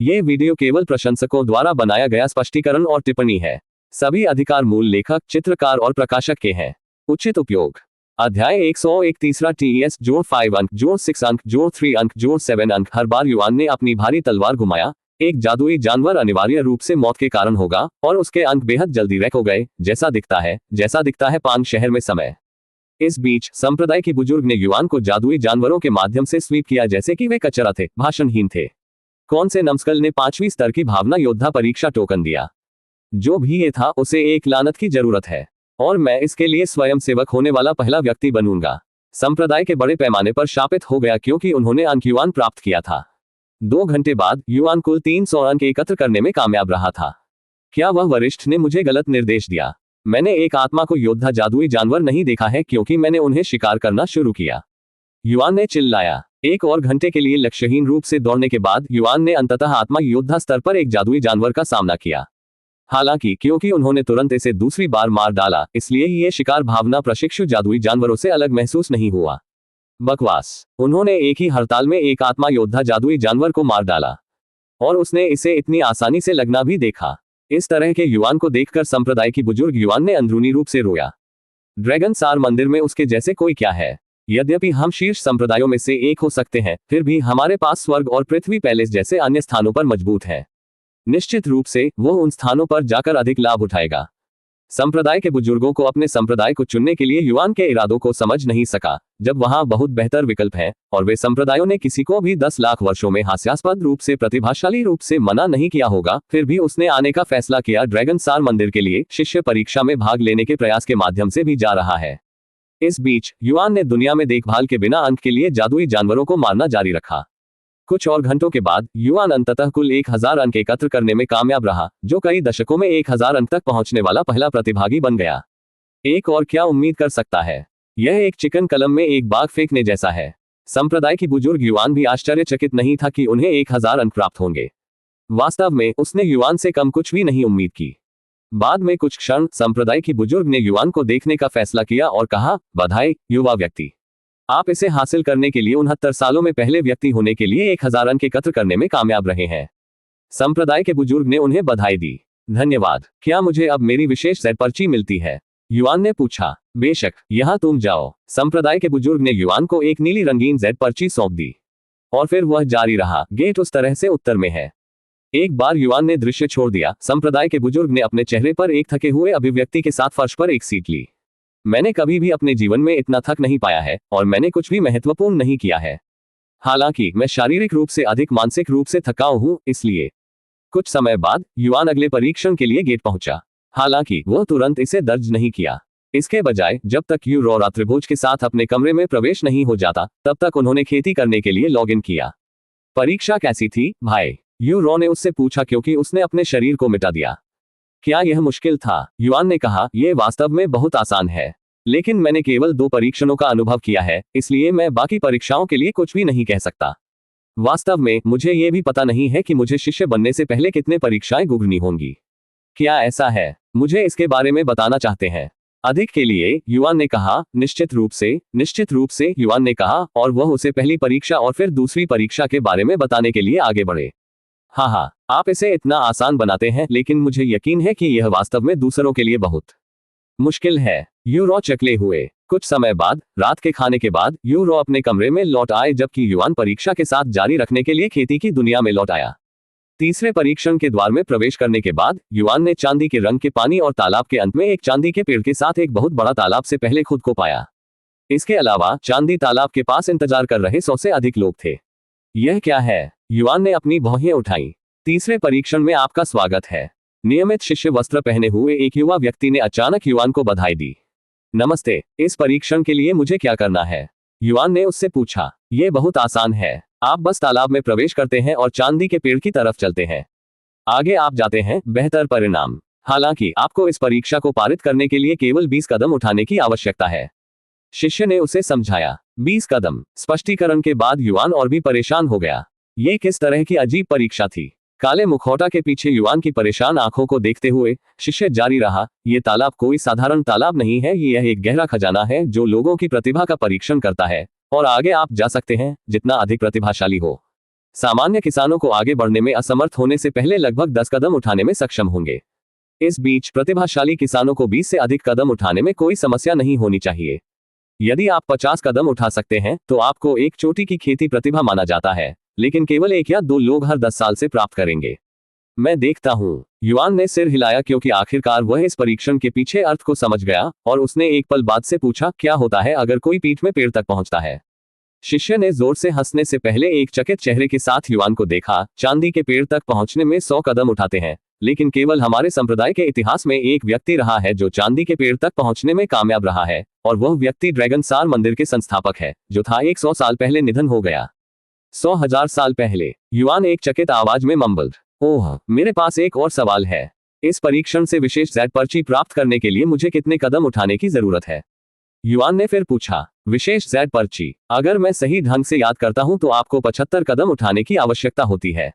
ये वीडियो केवल प्रशंसकों द्वारा बनाया गया स्पष्टीकरण और टिप्पणी है। सभी अधिकार मूल लेखक, चित्रकार और प्रकाशक के हैं। उचित उपयोग। अध्याय 101 तीसरा टीईएस जोड़ 5 अंक जोड़ 6 अंक जोड़ 3 अंक जोड़ 7 अंक। हर बार युआन ने अपनी भारी तलवार घुमाया, एक जादुई जानवर अनिवार्य रूप से मौत के कारण होगा, और उसके अंक बेहद जल्दी रैक हो गए, जैसा दिखता है पांग शहर में समय। इस बीच संप्रदाय की बुजुर्ग ने युआन को जादुई जानवरों के माध्यम से स्वीप किया जैसे कि वे कचरा थे, भाषणहीन थे। कौन से नमस्कल ने 5वीं स्तर की भावना योद्धा परीक्षा टोकन दिया। जो भी ये था, उसे एक लानत की जरूरत है, और मैं इसके लिए स्वयं सेवक होने वाला पहला व्यक्ति बनूंगा। संप्रदाय के बड़े पैमाने पर शापित हो गया क्योंकि उन्होंने अंक युआन प्राप्त किया था। 2 घंटे बाद युआन कुल 300 अंक एकत्र करने में कामयाब रहा था। क्या वह वरिष्ठ ने मुझे गलत निर्देश दिया? मैंने एक आत्मा को योद्धा जादुई जानवर नहीं देखा है क्योंकि मैंने उन्हें शिकार करना शुरू किया, युआन ने चिल्लाया। 1 और घंटे के लिए लक्ष्यहीन रूप से दौड़ने के बाद युआन ने अंततः आत्मा योद्धा स्तर पर एक जादुई जानवर का सामना किया। हालांकि क्योंकि उन्होंने तुरंत इसे दूसरी बार मार डाला, इसलिए ये शिकार भावना प्रशिक्षु जादुई जानवरों से अलग महसूस नहीं हुआ। बकवास। उन्होंने एक ही हड़ताल में एक आत्मा योद्धा जादुई जानवर को मार डाला, और उसने इसे इतनी आसानी से लगना भी देखा। इस तरह के युआन को देखकर संप्रदाय की बुजुर्ग युआन ने अंदरूनी रूप से रोया। ड्रैगन सार मंदिर में उसके जैसे कोई क्या है? यद्यपि हम शीर्ष संप्रदायों में से एक हो सकते हैं, फिर भी हमारे पास स्वर्ग और पृथ्वी पैलेस जैसे अन्य स्थानों पर मजबूत है। निश्चित रूप से वो उन स्थानों पर जाकर अधिक लाभ उठाएगा। संप्रदाय के बुजुर्गों को अपने संप्रदाय को चुनने के लिए युआन के इरादों को समझ नहीं सका, जब वहां बहुत बेहतर विकल्प हैं, और वे संप्रदायों ने किसी को भी 10 लाख वर्षों में हास्यास्पद रूप से प्रतिभाशाली रूप से मना नहीं किया होगा, फिर भी उसने आने का फैसला किया। ड्रैगन सार मंदिर के लिए शिष्य परीक्षा में भाग लेने के प्रयास के माध्यम से भी जा रहा है। इस बीच युआन ने दुनिया में देखभाल के बिना अंक के लिए जादुई जानवरों को मारना जारी रखा। कुछ और घंटों के बाद युआन अंततः कुल 1000 अंक एकत्र करने में कामयाब रहा, जो कई दशकों में 1000 अंक तक पहुंचने वाला पहला प्रतिभागी बन गया। एक और क्या उम्मीद कर सकता है? यह एक चिकन कलम में एक बाग फेंकने जैसा है। संप्रदाय की बुजुर्ग युआन भी आश्चर्यचकित नहीं था कि उन्हें 1000 अंक प्राप्त होंगे। वास्तव में उसने युआन से कम कुछ भी नहीं उम्मीद की। बाद में कुछ क्षण संप्रदाय की बुजुर्ग ने युआन को देखने का फैसला किया और कहा, बधाई युवा व्यक्ति, आप इसे हासिल करने के लिए 69 सालों में पहले व्यक्ति होने के लिए 1000 अंक एकत्र करने में कामयाब रहे हैं। संप्रदाय के बुजुर्ग ने उन्हें बधाई दी। धन्यवाद। क्या मुझे अब मेरी विशेष जेड पर्ची मिलती है? युआन ने पूछा। बेशक, यहाँ तुम जाओ। संप्रदाय के बुजुर्ग ने युआन को एक नीली रंगीन जेड पर्ची सौंप दी, और फिर वह जारी रहा। गेट उस तरह से उत्तर में है। एक बार युआन ने दृश्य छोड़ दिया, संप्रदाय के बुजुर्ग ने अपने चेहरे पर एक थके हुए अभिव्यक्ति के साथ फर्श पर एक सीट ली। मैंने कभी भी अपने जीवन में इतना थक नहीं पाया है, और मैंने कुछ भी महत्वपूर्ण नहीं किया है। हालांकि मैं शारीरिक रूप से अधिक मानसिक रूप से थकाऊ हूं, इसलिए। कुछ समय बाद युआन अगले परीक्षण के लिए गेट पहुंचा। हालांकि वह तुरंत इसे दर्ज नहीं किया। इसके बजाय जब तक यू रॉ रात्रिभोज के साथ अपने कमरे में प्रवेश नहीं हो जाता, तब तक उन्होंने खेती करने के लिए लॉग इन किया। परीक्षा कैसी थी भाई? यू रॉ ने उससे पूछा क्योंकि उसने अपने शरीर को मिटा दिया। क्या यह मुश्किल था? युआन ने कहा, यह वास्तव में बहुत आसान है, लेकिन मैंने केवल 2 परीक्षणों का अनुभव किया है, इसलिए मैं बाकी परीक्षाओं के लिए कुछ भी नहीं कह सकता। वास्तव में मुझे यह भी पता नहीं है कि मुझे शिष्य बनने से पहले कितने परीक्षाएं गुजरनी होंगी। क्या ऐसा है? मुझे इसके बारे में बताना चाहते हैं अधिक के लिए? युआन ने कहा, निश्चित रूप से, युआन ने कहा, और वह उसे पहली परीक्षा और फिर दूसरी परीक्षा के बारे में बताने के लिए आगे बढ़े। हाँ, आप इसे इतना आसान बनाते हैं, लेकिन मुझे यकीन है कि यह वास्तव में दूसरों के लिए बहुत मुश्किल है। यू रॉ चकले हुए। कुछ समय बाद, रात के खाने के बाद, यू रॉ अपने कमरे में लौट आए, जबकि युआन परीक्षा के साथ जारी रखने के लिए खेती की दुनिया में लौट आया। तीसरे परीक्षण के द्वार में प्रवेश करने के बाद युआन ने चांदी के रंग के पानी और तालाब के अंत में एक चांदी के पेड़ के साथ एक बहुत बड़ा तालाब से पहले खुद को पाया। इसके अलावा चांदी तालाब के पास इंतजार कर रहे 100 से अधिक लोग थे। यह क्या है? युआन ने अपनी भौहें उठाई। तीसरे परीक्षण में आपका स्वागत है। नियमित शिष्य वस्त्र पहने हुए एक युवा व्यक्ति ने अचानक युआन को बधाई दी। नमस्ते, इस परीक्षण के लिए मुझे क्या करना है? युआन ने उससे पूछा। यह बहुत आसान है, आप बस तालाब में प्रवेश करते हैं और चांदी के पेड़ की तरफ चलते हैं। आगे आप जाते हैं, बेहतर परिणाम। हालांकि आपको इस परीक्षा को पारित करने के लिए केवल 20 कदम उठाने की आवश्यकता है। शिष्य ने उसे समझाया। 20 कदम। स्पष्टीकरण के बाद युआन और भी परेशान हो गया। ये किस तरह की अजीब परीक्षा थी? काले मुखौटा के पीछे युआन की परेशान आंखों को देखते हुए शिष्य जारी रहा, ये तालाब कोई साधारण तालाब नहीं है, यह एक गहरा खजाना है जो लोगों की प्रतिभा का परीक्षण करता है, और आगे आप जा सकते हैं जितना अधिक प्रतिभाशाली हो। सामान्य किसानों को आगे बढ़ने में असमर्थ होने से पहले लगभग 10 कदम उठाने में सक्षम होंगे। इस बीच प्रतिभाशाली किसानों को 20 से अधिक कदम उठाने में कोई समस्या नहीं होनी चाहिए। यदि आप 50 कदम उठा सकते हैं तो आपको एक चोटी की खेती प्रतिभा माना जाता है, लेकिन केवल 1 या 2 लोग हर 10 साल से प्राप्त करेंगे। मैं देखता हूँ। युवान ने सिर हिलाया क्योंकि आखिरकार वह इस परीक्षण के पीछे अर्थ को समझ गया, और उसने एक पल बाद से पूछा, क्या होता है अगर कोई पीठ में पेड़ तक पहुंचता है? शिष्य ने जोर से हंसने से पहले एक चकित चेहरे के साथ युवान को देखा। चांदी के पेड़ तक पहुंचने में 100 कदम उठाते हैं, लेकिन केवल हमारे संप्रदाय के इतिहास में एक व्यक्ति रहा है जो चांदी के पेड़ तक पहुंचने में कामयाब रहा है, और वह व्यक्ति ड्रैगन सार मंदिर के संस्थापक है, जो था 100 साल पहले निधन हो गया। 100,000 साल पहले। युवान एक चकित आवाज में मम्बल्ड, ओह, मेरे पास एक और सवाल है। इस परीक्षण से विशेष Z पर्ची प्राप्त करने के लिए मुझे कितने कदम उठाने की जरूरत है? युवान ने फिर पूछा, विशेष Z पर्ची? अगर मैं सही ढंग से याद करता हूं तो आपको 75 कदम उठाने की आवश्यकता होती है।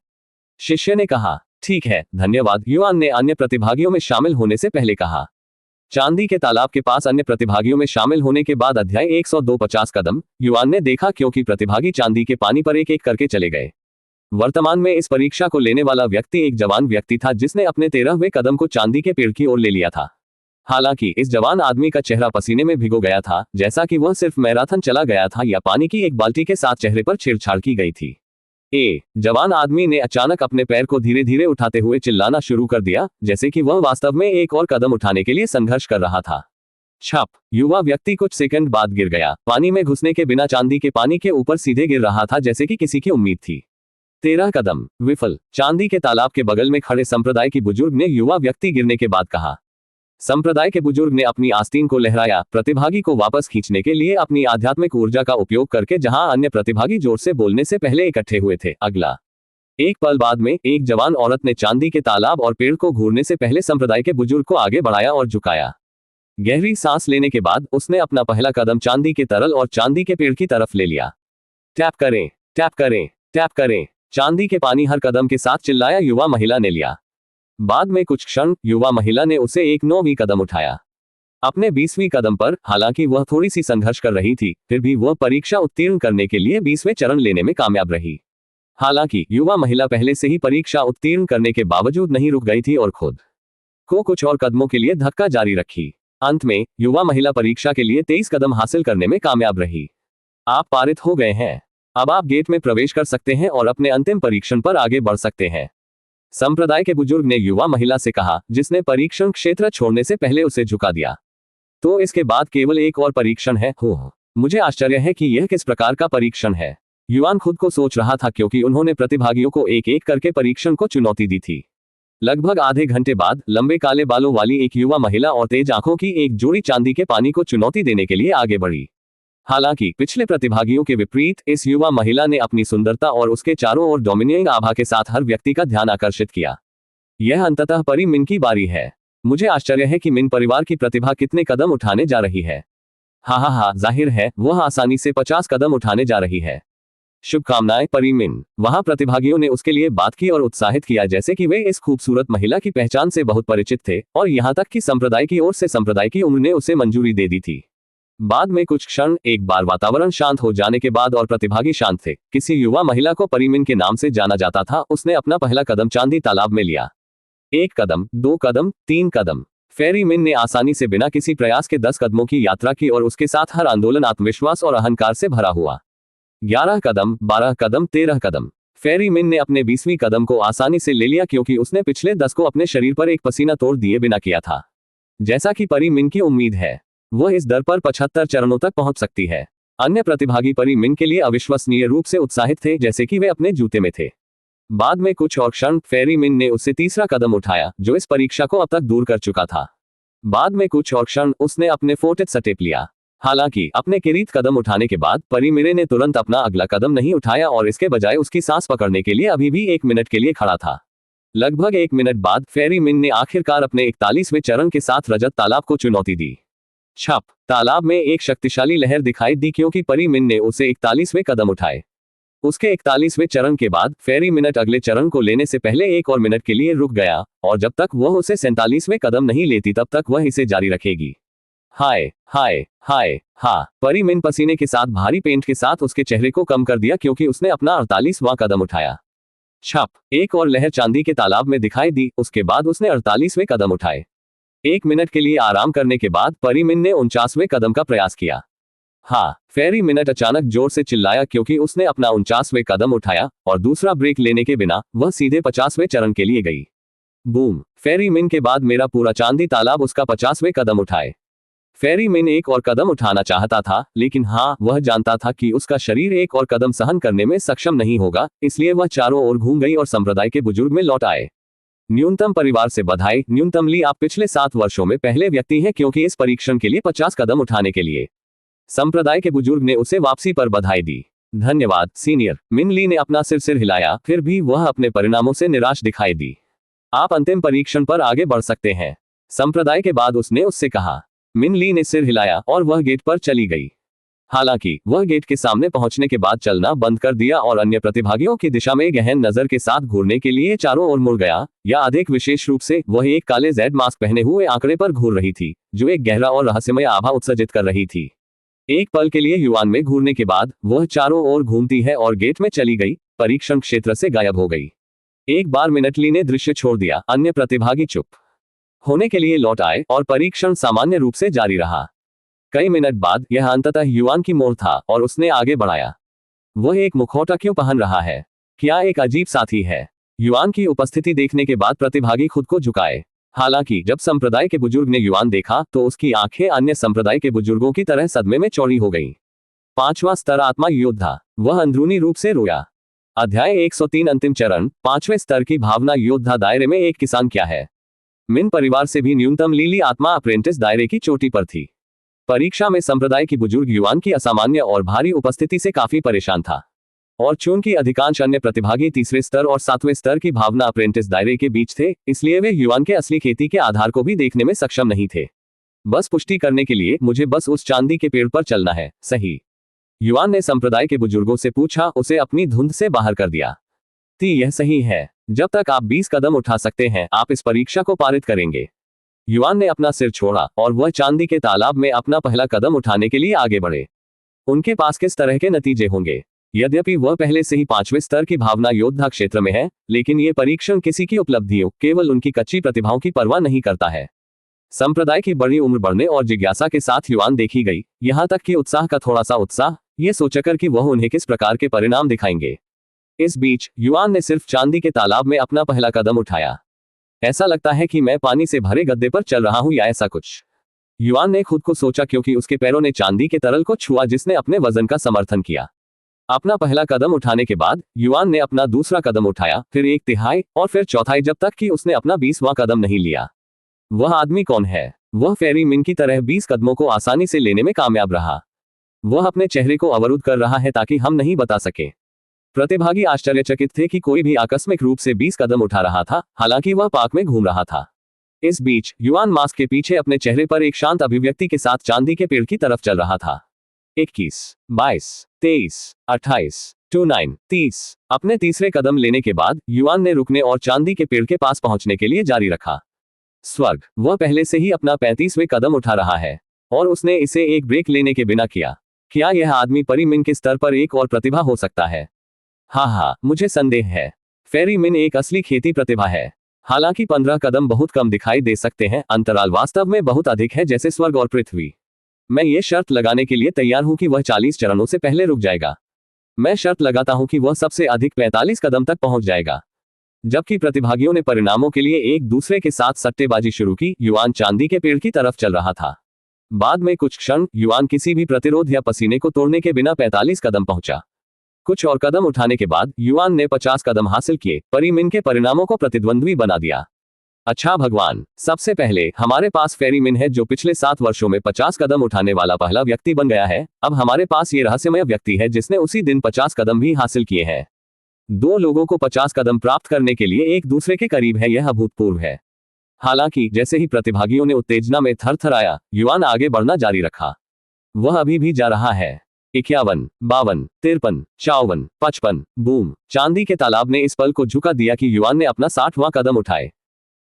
शिष्य ने कहा, ठीक है, धन्यवाद। युवान ने अन्य प्रतिभागियों में शामिल होने से पहले कहा। चांदी के तालाब के पास अन्य प्रतिभागियों में शामिल होने के बाद अध्याय 102 50 कदम युवान ने देखा, क्योंकि प्रतिभागी चांदी के पानी पर एक एक करके चले गए। वर्तमान में इस परीक्षा को लेने वाला व्यक्ति एक जवान व्यक्ति था जिसने अपने 13वें कदम को चांदी के पेड़ की ओर ले लिया था। हालांकि इस जवान आदमी का चेहरा पसीने में भिगो गया था, जैसा कि वह सिर्फ मैराथन चला गया था या पानी की एक बाल्टी के साथ चेहरे पर छेड़छाड़ की गई थी। जवान आदमी ने अचानक अपने पैर को धीरे धीरे उठाते हुए चिल्लाना शुरू कर दिया, जैसे कि वह वास्तव में एक और कदम उठाने के लिए संघर्ष कर रहा था। छप। युवा व्यक्ति कुछ सेकंड बाद गिर गया। पानी में घुसने के बिना चांदी के पानी के ऊपर सीधे गिर रहा था, जैसे कि किसी की उम्मीद थी। 13 कदम विफल। चांदी के तालाब के बगल में खड़े संप्रदाय की बुजुर्ग ने युवा व्यक्ति गिरने के बाद कहा। संप्रदाय के बुजुर्ग ने अपनी आस्तीन को लहराया, प्रतिभागी को वापस खींचने के लिए अपनी आध्यात्मिक ऊर्जा का उपयोग करके, जहां अन्य प्रतिभागी जोर से बोलने से पहले इकट्ठे हुए थे। अगला। एक पल बाद में एक जवान औरत ने चांदी के तालाब और पेड़ को घूरने से पहले संप्रदाय के बुजुर्ग को आगे बढ़ाया और झुकाया। गहरी सांस लेने के बाद उसने अपना पहला कदम चांदी के तरल और चांदी के पेड़ की तरफ ले लिया। टैप करें, टैप करें, टैप करें। चांदी के पानी हर कदम के साथ चिल्लाया। युवा महिला ने लिया। बाद में कुछ क्षण युवा महिला ने उसे एक 9वीं कदम उठाया। अपने 20वीं कदम पर, हालांकि वह थोड़ी सी संघर्ष कर रही थी, फिर भी वह परीक्षा उत्तीर्ण करने के लिए 20वें चरण लेने में कामयाब रही। हालांकि युवा महिला पहले से ही परीक्षा उत्तीर्ण करने के बावजूद नहीं रुक गई थी और खुद को कुछ और कदमों के लिए धक्का जारी रखी। अंत में युवा महिला परीक्षा के लिए 23 कदम हासिल करने में कामयाब रही। आप पारित हो गए हैं। अब आप गेट में प्रवेश कर सकते हैं और अपने अंतिम परीक्षण पर आगे बढ़ सकते हैं। संप्रदाय के बुजुर्ग ने युवा महिला से कहा, जिसने परीक्षण क्षेत्र छोड़ने से पहले उसे झुका दिया। तो इसके बाद केवल एक और परीक्षण है। हो, मुझे आश्चर्य है कि यह किस प्रकार का परीक्षण है। युवान खुद को सोच रहा था, क्योंकि उन्होंने प्रतिभागियों को एक एक करके परीक्षण को चुनौती दी थी। लगभग आधे घंटे बाद लंबे काले बालों वाली एक युवा महिला और तेज आंखों की एक जोड़ी चांदी के पानी को चुनौती देने के लिए आगे बढ़ी। हालांकि पिछले प्रतिभागियों के विपरीत इस युवा महिला ने अपनी सुंदरता और उसके चारों ओर डोमिनियंग आभा के साथ हर व्यक्ति का ध्यान आकर्षित किया। यह अंततः परी मिन की बारी है। मुझे आश्चर्य है कि मिन परिवार की प्रतिभा कितने कदम उठाने जा रही है। हाँ, जाहिर है वह आसानी से 50 कदम उठाने जा रही है। शुभकामनाएं परी मिन। वहां प्रतिभागियों ने उसके लिए बात की और उत्साहित किया, जैसे कि वे इस खूबसूरत महिला की पहचान से बहुत परिचित थे, और यहां तक कि संप्रदाय की ओर से संप्रदाय की उन्होंने उसे मंजूरी दे दी थी। बाद में कुछ क्षण, एक बार वातावरण शांत हो जाने के बाद और प्रतिभागी शांत थे, किसी युवा महिला को परिमिन के नाम से जाना जाता था, उसने अपना पहला कदम चांदी तालाब में लिया। 1 कदम, 2 कदम, 3 कदम। फेरी मिन ने आसानी से बिना किसी प्रयास के 10 कदमों की यात्रा की, और उसके साथ हर आंदोलन आत्मविश्वास और अहंकार से भरा हुआ। 11 कदम, 12 कदम, 13 कदम। फेरी मिन ने अपने 20वीं कदम को आसानी से ले लिया, क्योंकि उसने पिछले 10 को अपने शरीर पर एक पसीना तोड़ दिए बिना किया था। जैसा कि परी मिन की उम्मीद है, वह इस दर पर 75 चरणों तक पहुंच सकती है। अन्य प्रतिभागी परी मिन के लिए अविश्वसनीय रूप से उत्साहित थे, जैसे कि वे अपने जूते में थे। बाद में कुछ और क्षण फेरी मिन ने उससे तीसरा कदम उठाया, जो इस परीक्षा को अब तक दूर कर चुका था। बाद में कुछ और क्षण उसने अपने फोर्टेट स्टेप लिया। हालांकि अपने किरीट कदम उठाने के बाद परी मिरे ने तुरंत अपना अगला कदम नहीं उठाया, और इसके बजाय उसकी सांस पकड़ने के लिए अभी भी 1 मिनट के लिए खड़ा था। लगभग 1 मिनट बाद फेरी मिन ने आखिरकार अपने 41वें चरण के साथ रजत तालाब को चुनौती दी। छप। तालाब में एक शक्तिशाली लहर दिखाई दी, क्योंकि परी मिन ने उसे 41वें कदम उठाए। उसके 41वें चरण के बाद फेरी मिनट अगले चरण को लेने से पहले 1 और मिनट के लिए रुक गया, और जब तक वह उसे 47वें कदम नहीं लेती तब तक वह इसे जारी रखेगी। हाय हाय हाय हा। परिमिन पसीने के साथ भारी पेंट के साथ उसके चेहरे को कम कर दिया क्योंकि उसने अपना 48वां कदम उठाया। छप, एक और लहर चांदी के तालाब में दिखाई दी। उसके बाद उसने 48वें कदम उठाए। 1 मिनट के लिए आराम करने के बाद परिमिन ने 49वें कदम का प्रयास किया। हाँ, फेरी मिनट अचानक जोर से चिल्लाया क्योंकि उसने अपना 49वें कदम उठाया और दूसरा ब्रेक लेने के बिना वह सीधे 50वें चरण के लिए गई। बूम, फेरी मिन के बाद मेरा पूरा चांदी तालाब उसका 50वें कदम उठाए। फेरी मिन एक और कदम उठाना चाहता था, लेकिन हाँ, वह जानता था कि उसका शरीर एक और कदम सहन करने में सक्षम नहीं होगा, इसलिए वह चारों ओर घूम गई और संप्रदाय के बुजुर्ग में लौट आए। न्यूनतम परिवार से बधाई। न्यूनतम ली, आप पिछले 7 वर्षों में पहले व्यक्ति हैं क्योंकि इस परीक्षण के लिए 50 कदम उठाने के लिए। संप्रदाय के बुजुर्ग ने उसे वापसी पर बधाई दी। धन्यवाद सीनियर। मिन ली ने अपना सिर हिलाया, फिर भी वह अपने परिणामों से निराश दिखाई दी। आप अंतिम परीक्षण पर आगे बढ़ सकते हैं, संप्रदाय के बाद उसने उससे कहा। मिन ली ने सिर हिलाया और वह गेट पर चली गई। हालांकि वह गेट के सामने पहुंचने के बाद चलना बंद कर दिया और अन्य प्रतिभागियों की दिशा में गहन नजर के साथ घूरने के लिए चारों ओर मुड़ गया, या अधिक विशेष रूप से वह एक काले जेड मास्क पहने हुए आंकड़े पर घूर रही थी, जो एक गहरा और रहस्यमय आभा उत्सर्जित कर रही थी। एक पल के लिए युआन में घूरने के बाद वह चारों ओर घूमती है और गेट में चली गई, परीक्षण क्षेत्र से गायब हो गई। एक बार मिनट ली ने दृश्य छोड़ दिया, अन्य प्रतिभागी चुप होने के लिए लौट आए और परीक्षण सामान्य रूप से जारी रहा। कई मिनट बाद यह अंततः युआन की मोड़ था और उसने आगे बढ़ाया। वह एक मुखौटा क्यों पहन रहा है? क्या एक अजीब साथी है? युआन की उपस्थिति देखने के बाद प्रतिभागी खुद को झुकाए। हालांकि जब संप्रदाय के बुजुर्ग ने युआन देखा तो उसकी आंखें अन्य संप्रदाय के बुजुर्गों की तरह सदमे में चौड़ी हो गईं। 5वां स्तर, आत्मा योद्धा। वह अंदरूनी रूप से रोया। अध्याय 103, अंतिम चरण। 5वें स्तर की भावना योद्धा। दायरे में एक किसान क्या है? मिन परिवार से भी न्यूनतम लीली आत्मा अप्रेंटिस दायरे की चोटी पर थी। परीक्षा में संप्रदाय की बुजुर्ग युआन की असामान्य और भारी उपस्थिति से काफी परेशान था, और चूंकि अधिकांश अन्य प्रतिभागी तीसरे स्तर और 7वें स्तर की भावना अप्रेंटिस दायरे के बीच थे, इसलिए वे युआन के असली खेती के आधार को भी देखने में सक्षम नहीं थे। बस पुष्टि करने के लिए मुझे बस उस चांदी के पेड़ पर चलना है, सही? युआन ने संप्रदाय के बुजुर्गों से पूछा, उसे अपनी धुंध से बाहर कर दिया। यह सही है। जब तक आप 20 कदम उठा सकते हैं, आप इस परीक्षा को पारित करेंगे। युआन ने अपना सिर छोड़ा और वह चांदी के तालाब में अपना पहला कदम उठाने के लिए आगे बढ़े। उनके पास किस तरह के नतीजे होंगे? यद्यपि वह पहले से ही 5वें स्तर की भावना योद्धा क्षेत्र में है, लेकिन ये परीक्षण किसी की उपलब्धियों, केवल उनकी कच्ची प्रतिभाओं की परवाह नहीं करता है। संप्रदाय की बड़ी उम्र बढ़ने और जिज्ञासा के साथ युआन देखी गई, यहां तक कि उत्साह का थोड़ा सा उत्साह, ये सोचकर कि वह उन्हें किस प्रकार के परिणाम दिखाएंगे। इस बीच युआन ने सिर्फ चांदी के तालाब में अपना पहला कदम उठाया। ऐसा लगता है कि मैं पानी से भरे गद्दे पर चल रहा हूं या ऐसा कुछ, युआन ने खुद को सोचा क्योंकि उसके पैरों ने चांदी के तरल को छुआ जिसने अपने वजन का समर्थन किया। अपना पहला कदम उठाने के बाद युआन ने अपना दूसरा कदम उठाया, फिर 1/3 और फिर 1/4, जब तक कि उसने अपना 20वां कदम नहीं लिया। वह आदमी कौन है? वह फेरी मिन की तरह 20 कदमों को आसानी से लेने में कामयाब रहा। वह अपने चेहरे को अवरुद्ध कर रहा है ताकि हम नहीं बता सके। प्रतिभागी आश्चर्यचकित थे कि कोई भी आकस्मिक रूप से 20 कदम उठा रहा था, हालांकि वह पार्क में घूम रहा था। इस बीच युआन मास्क के पीछे अपने चेहरे पर एक शांत अभिव्यक्ति के साथ चांदी के पेड़ की तरफ चल रहा था। 21, 22, 23, 28, 29, 30। अपने तीसरे कदम लेने के बाद युआन ने रुकने और चांदी के पेड़ के पास पहुंचने के लिए जारी रखा। स्वर्ग, वह पहले से ही अपना 35वें कदम उठा रहा है और उसने इसे एक ब्रेक लेने के बिना किया। क्या यह आदमी परिमिन के स्तर पर एक और प्रतिभा हो सकता है? हाँ, मुझे संदेह है। फेरी मिन एक असली खेती प्रतिभा है। हालांकि 15 कदम बहुत कम दिखाई दे सकते हैं, अंतराल वास्तव में बहुत अधिक है, जैसे स्वर्ग और पृथ्वी। मैं ये शर्त लगाने के लिए तैयार हूं कि वह 40 चरणों से पहले रुक जाएगा। मैं शर्त लगाता हूं कि वह सबसे अधिक 45 कदम तक पहुंच जाएगा। जबकि प्रतिभागियों ने परिणामों के लिए एक दूसरे के साथ सट्टेबाजी शुरू की, युआन चांदी के पेड़ की तरफ चल रहा था। बाद में कुछ क्षण युआन किसी भी प्रतिरोध या पसीने को तोड़ने के बिना 45 कदम पहुंचा। कुछ और कदम उठाने के बाद युआन ने 50 कदम हासिल किए। परिमिन के परिणामों को प्रतिद्वंद्वी बना दिया। अच्छा भगवान, सबसे पहले हमारे पास फेरी मिन है जो पिछले 7 वर्षों में 50 कदम उठाने वाला पहला व्यक्ति बन गया है। अब हमारे पास ये रहस्यमय व्यक्ति है जिसने उसी दिन 50 कदम भी हासिल किए हैं। 2 लोगों को 50 कदम प्राप्त करने के लिए एक दूसरे के करीब है, यह अभूतपूर्व है। हालांकि जैसे ही प्रतिभागियों ने उत्तेजना में थरथराया, युआन आगे बढ़ना जारी रखा। वह अभी भी जा रहा है। 51, 52, 53, 54, 55। बूम, चांदी के तालाब ने इस पल को झुका दिया कि युआन ने अपना 60वां कदम उठाए।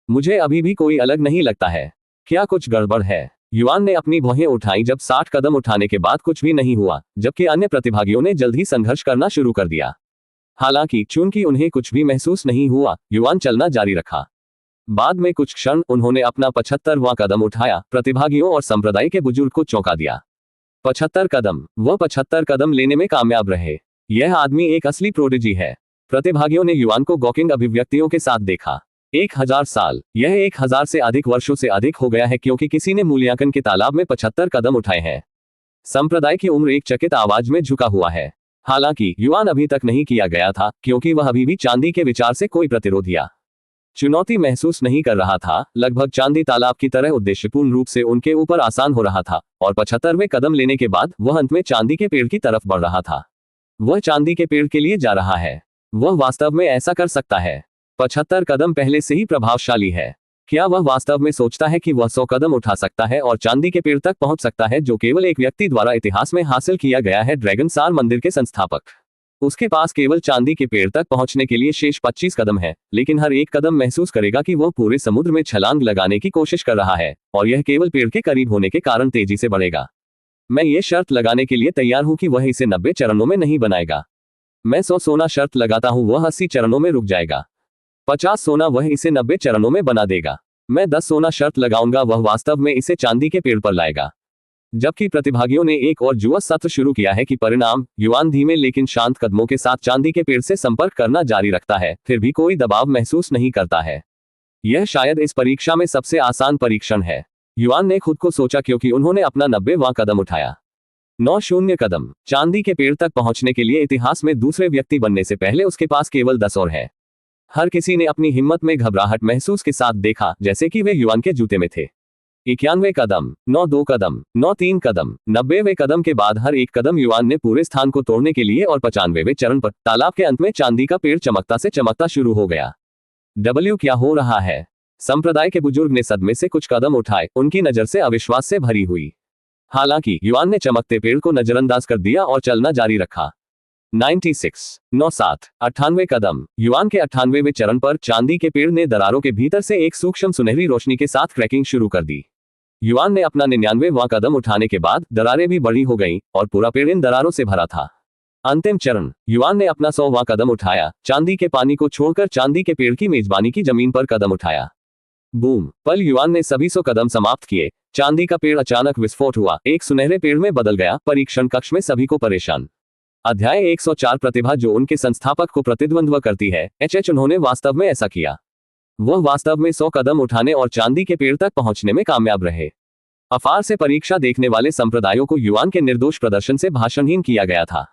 मुझे अभी भी कोई अलग नहीं लगता है। क्या कुछ गड़बड़ है? युआन ने अपनी भौहें उठाई जब 60 कदम उठाने के बाद कुछ भी नहीं हुआ, जबकि अन्य प्रतिभागियों ने जल्द ही संघर्ष करना शुरू कर दिया। हालांकि चूंकि उन्हें कुछ भी महसूस नहीं हुआ, युआन चलना जारी रखा। बाद में कुछ क्षण उन्होंने अपना 75वां कदम उठाया, प्रतिभागियों और संप्रदाय के बुजुर्ग को चौंका दिया। 75 कदम, वह 75 कदम लेने में कामयाब रहे। यह आदमी एक असली प्रोडिजी है। प्रतिभागियों ने युआन को गॉकिंग अभिव्यक्तियों के साथ देखा। 1000 साल, यह 1000 से अधिक वर्षों से अधिक हो गया है क्योंकि किसी ने मूल्यांकन के तालाब में 75 कदम उठाए हैं। संप्रदाय की उम्र एक चकित आवाज में झुका हुआ है। हालांकि युआन अभी तक नहीं किया गया था क्योंकि वह अभी भी चांदी के विचार से कोई प्रतिरोध या चुनौती महसूस नहीं कर रहा था। लगभग चांदी तालाब की तरह उद्देश्यपूर्ण रूप से उनके ऊपर आसान हो रहा था और 75वें कदम लेने के बाद वह अंत में चांदी के पेड़ की तरफ बढ़ रहा था। वह चांदी के पेड़ के लिए जा रहा है। वह वास्तव में ऐसा कर सकता है। 75 कदम पहले से ही प्रभावशाली है। क्या वह वास्तव में सोचता है कि वह 100 कदम उठा सकता है और चांदी के पेड़ तक पहुंच सकता है, जो केवल एक व्यक्ति द्वारा इतिहास में हासिल किया गया है, ड्रैगन सार मंदिर के संस्थापक। उसके पास केवल चांदी के पेड़ तक पहुंचने के लिए शेष 25 कदम है, लेकिन हर एक कदम महसूस करेगा कि वह पूरे समुद्र में छलांग लगाने की कोशिश कर रहा है और यह केवल पेड़ के करीब होने के कारण तेजी से बढ़ेगा। मैं ये शर्त लगाने के लिए तैयार हूं कि वह इसे 90 चरणों में नहीं बनाएगा। मैं 100 सोना शर्त लगाता हूं, वह 80 चरणों में रुक जाएगा। 50 सोना, वह इसे 90 चरणों में बना देगा। मैं 10 सोना शर्त लगाऊंगा, वह वास्तव में इसे चांदी के पेड़ पर लाएगा। जबकि प्रतिभागियों ने एक और जुआ सत्र शुरू किया है कि परिणाम, युआन धीमे लेकिन शांत कदमों के साथ चांदी के पेड़ से संपर्क करना जारी रखता है, फिर भी कोई दबाव महसूस नहीं करता है। यह शायद इस परीक्षा में सबसे आसान परीक्षण है, युआन ने खुद को सोचा, क्योंकि उन्होंने अपना 90वां कदम उठाया। 90 कदम, चांदी के पेड़ तक पहुंचने के लिए इतिहास में दूसरे व्यक्ति बनने से पहले उसके पास केवल 10 और है। हर किसी ने अपनी हिम्मत में घबराहट महसूस के साथ देखा, जैसे कि वे युआन के जूते में थे। 91 कदम, 92 कदम, 93 कदम, 90वें कदम के बाद हर एक कदम युआन ने पूरे स्थान को तोड़ने के लिए, और 95वें चरण पर तालाब के अंत में चांदी का पेड़ चमकता से चमकता शुरू हो गया। क्या हो रहा है? संप्रदाय के बुजुर्ग ने सदमे से कुछ कदम उठाए, उनकी नजर से अविश्वास से भरी हुई। हालांकि युआन ने चमकते पेड़ को नजरअंदाज कर दिया और चलना जारी रखा। 96, 97, 98 कदम, युआन के 98वें चरण पर चांदी के पेड़ ने दरारों के भीतर से एक सूक्ष्म सुनहरी रोशनी के साथ क्रैकिंग शुरू कर दी। युआन ने अपना 99वां कदम उठाने के बाद दरारें भी बड़ी हो गईं और पूरा पेड़ इन दरारों से भरा था। अंतिम चरण, युआन ने अपना 100वां कदम उठाया, चांदी के पानी को छोड़कर चांदी के पेड़ की मेजबानी की जमीन पर कदम उठाया। बूम, पल युआन ने सभी 100 कदम समाप्त किए, चांदी का पेड़ अचानक विस्फोट हुआ, एक सुनहरे पेड़ में बदल गया। परीक्षण कक्ष में सभी को परेशान। अध्याय 104 प्रतिभा जो उनके संस्थापक को प्रतिद्वंद्व करती है। उन्होंने वास्तव में ऐसा किया। वह वास्तव में 100 कदम उठाने और चांदी के पेड़ तक पहुंचने में कामयाब रहे। अफार से परीक्षा देखने वाले संप्रदायों को युआन के निर्दोष प्रदर्शन से भाषणहीन किया गया था।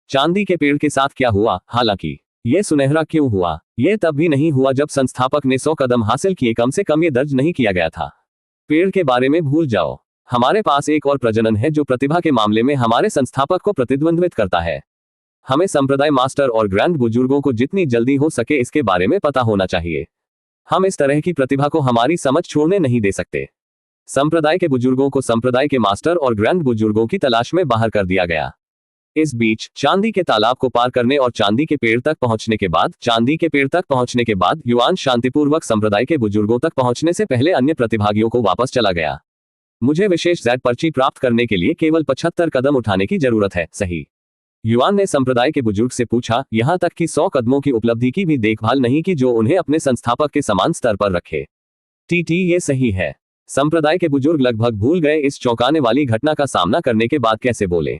चांदी के पेड़ के साथ क्या हुआ? हालांकि यह सुनहरा क्यों हुआ? यह तब भी नहीं हुआ जब संस्थापक ने 100 कदम हासिल किए। कम से कम यह दर्ज नहीं किया गया था। पेड़ के बारे में भूल जाओ। हमारे पास एक और प्रजनन है जो प्रतिभा के मामले में हमारे संस्थापक को प्रतिद्वंद्वित करता है। हमें संप्रदाय मास्टर और ग्रैंड बुजुर्गों को जितनी जल्दी हो सके इसके बारे में पता होना चाहिए। हम इस तरह की प्रतिभा को हमारी समझ छोड़ने नहीं दे सकते। संप्रदाय के बुजुर्गों को संप्रदाय के मास्टर और ग्रैंड बुजुर्गों की तलाश में बाहर कर दिया गया। इस बीच चांदी के तालाब को पार करने और चांदी के पेड़ तक पहुंचने के बाद युआन शांतिपूर्वक संप्रदाय के बुजुर्गों तक पहुंचने से पहले अन्य प्रतिभागियों को वापस चला गया। मुझे विशेष Z पर्ची प्राप्त करने के लिए केवल 75 कदम उठाने की जरूरत है, सही? युआन ने संप्रदाय के बुजुर्ग से पूछा, यहां तक कि 100 कदमों की उपलब्धि की भी देखभाल नहीं की जो उन्हें अपने संस्थापक के समान स्तर पर रखे। ये सही है। संप्रदाय के बुजुर्ग लगभग भूल गए इस चौंकाने वाली घटना का सामना करने के बाद कैसे बोले।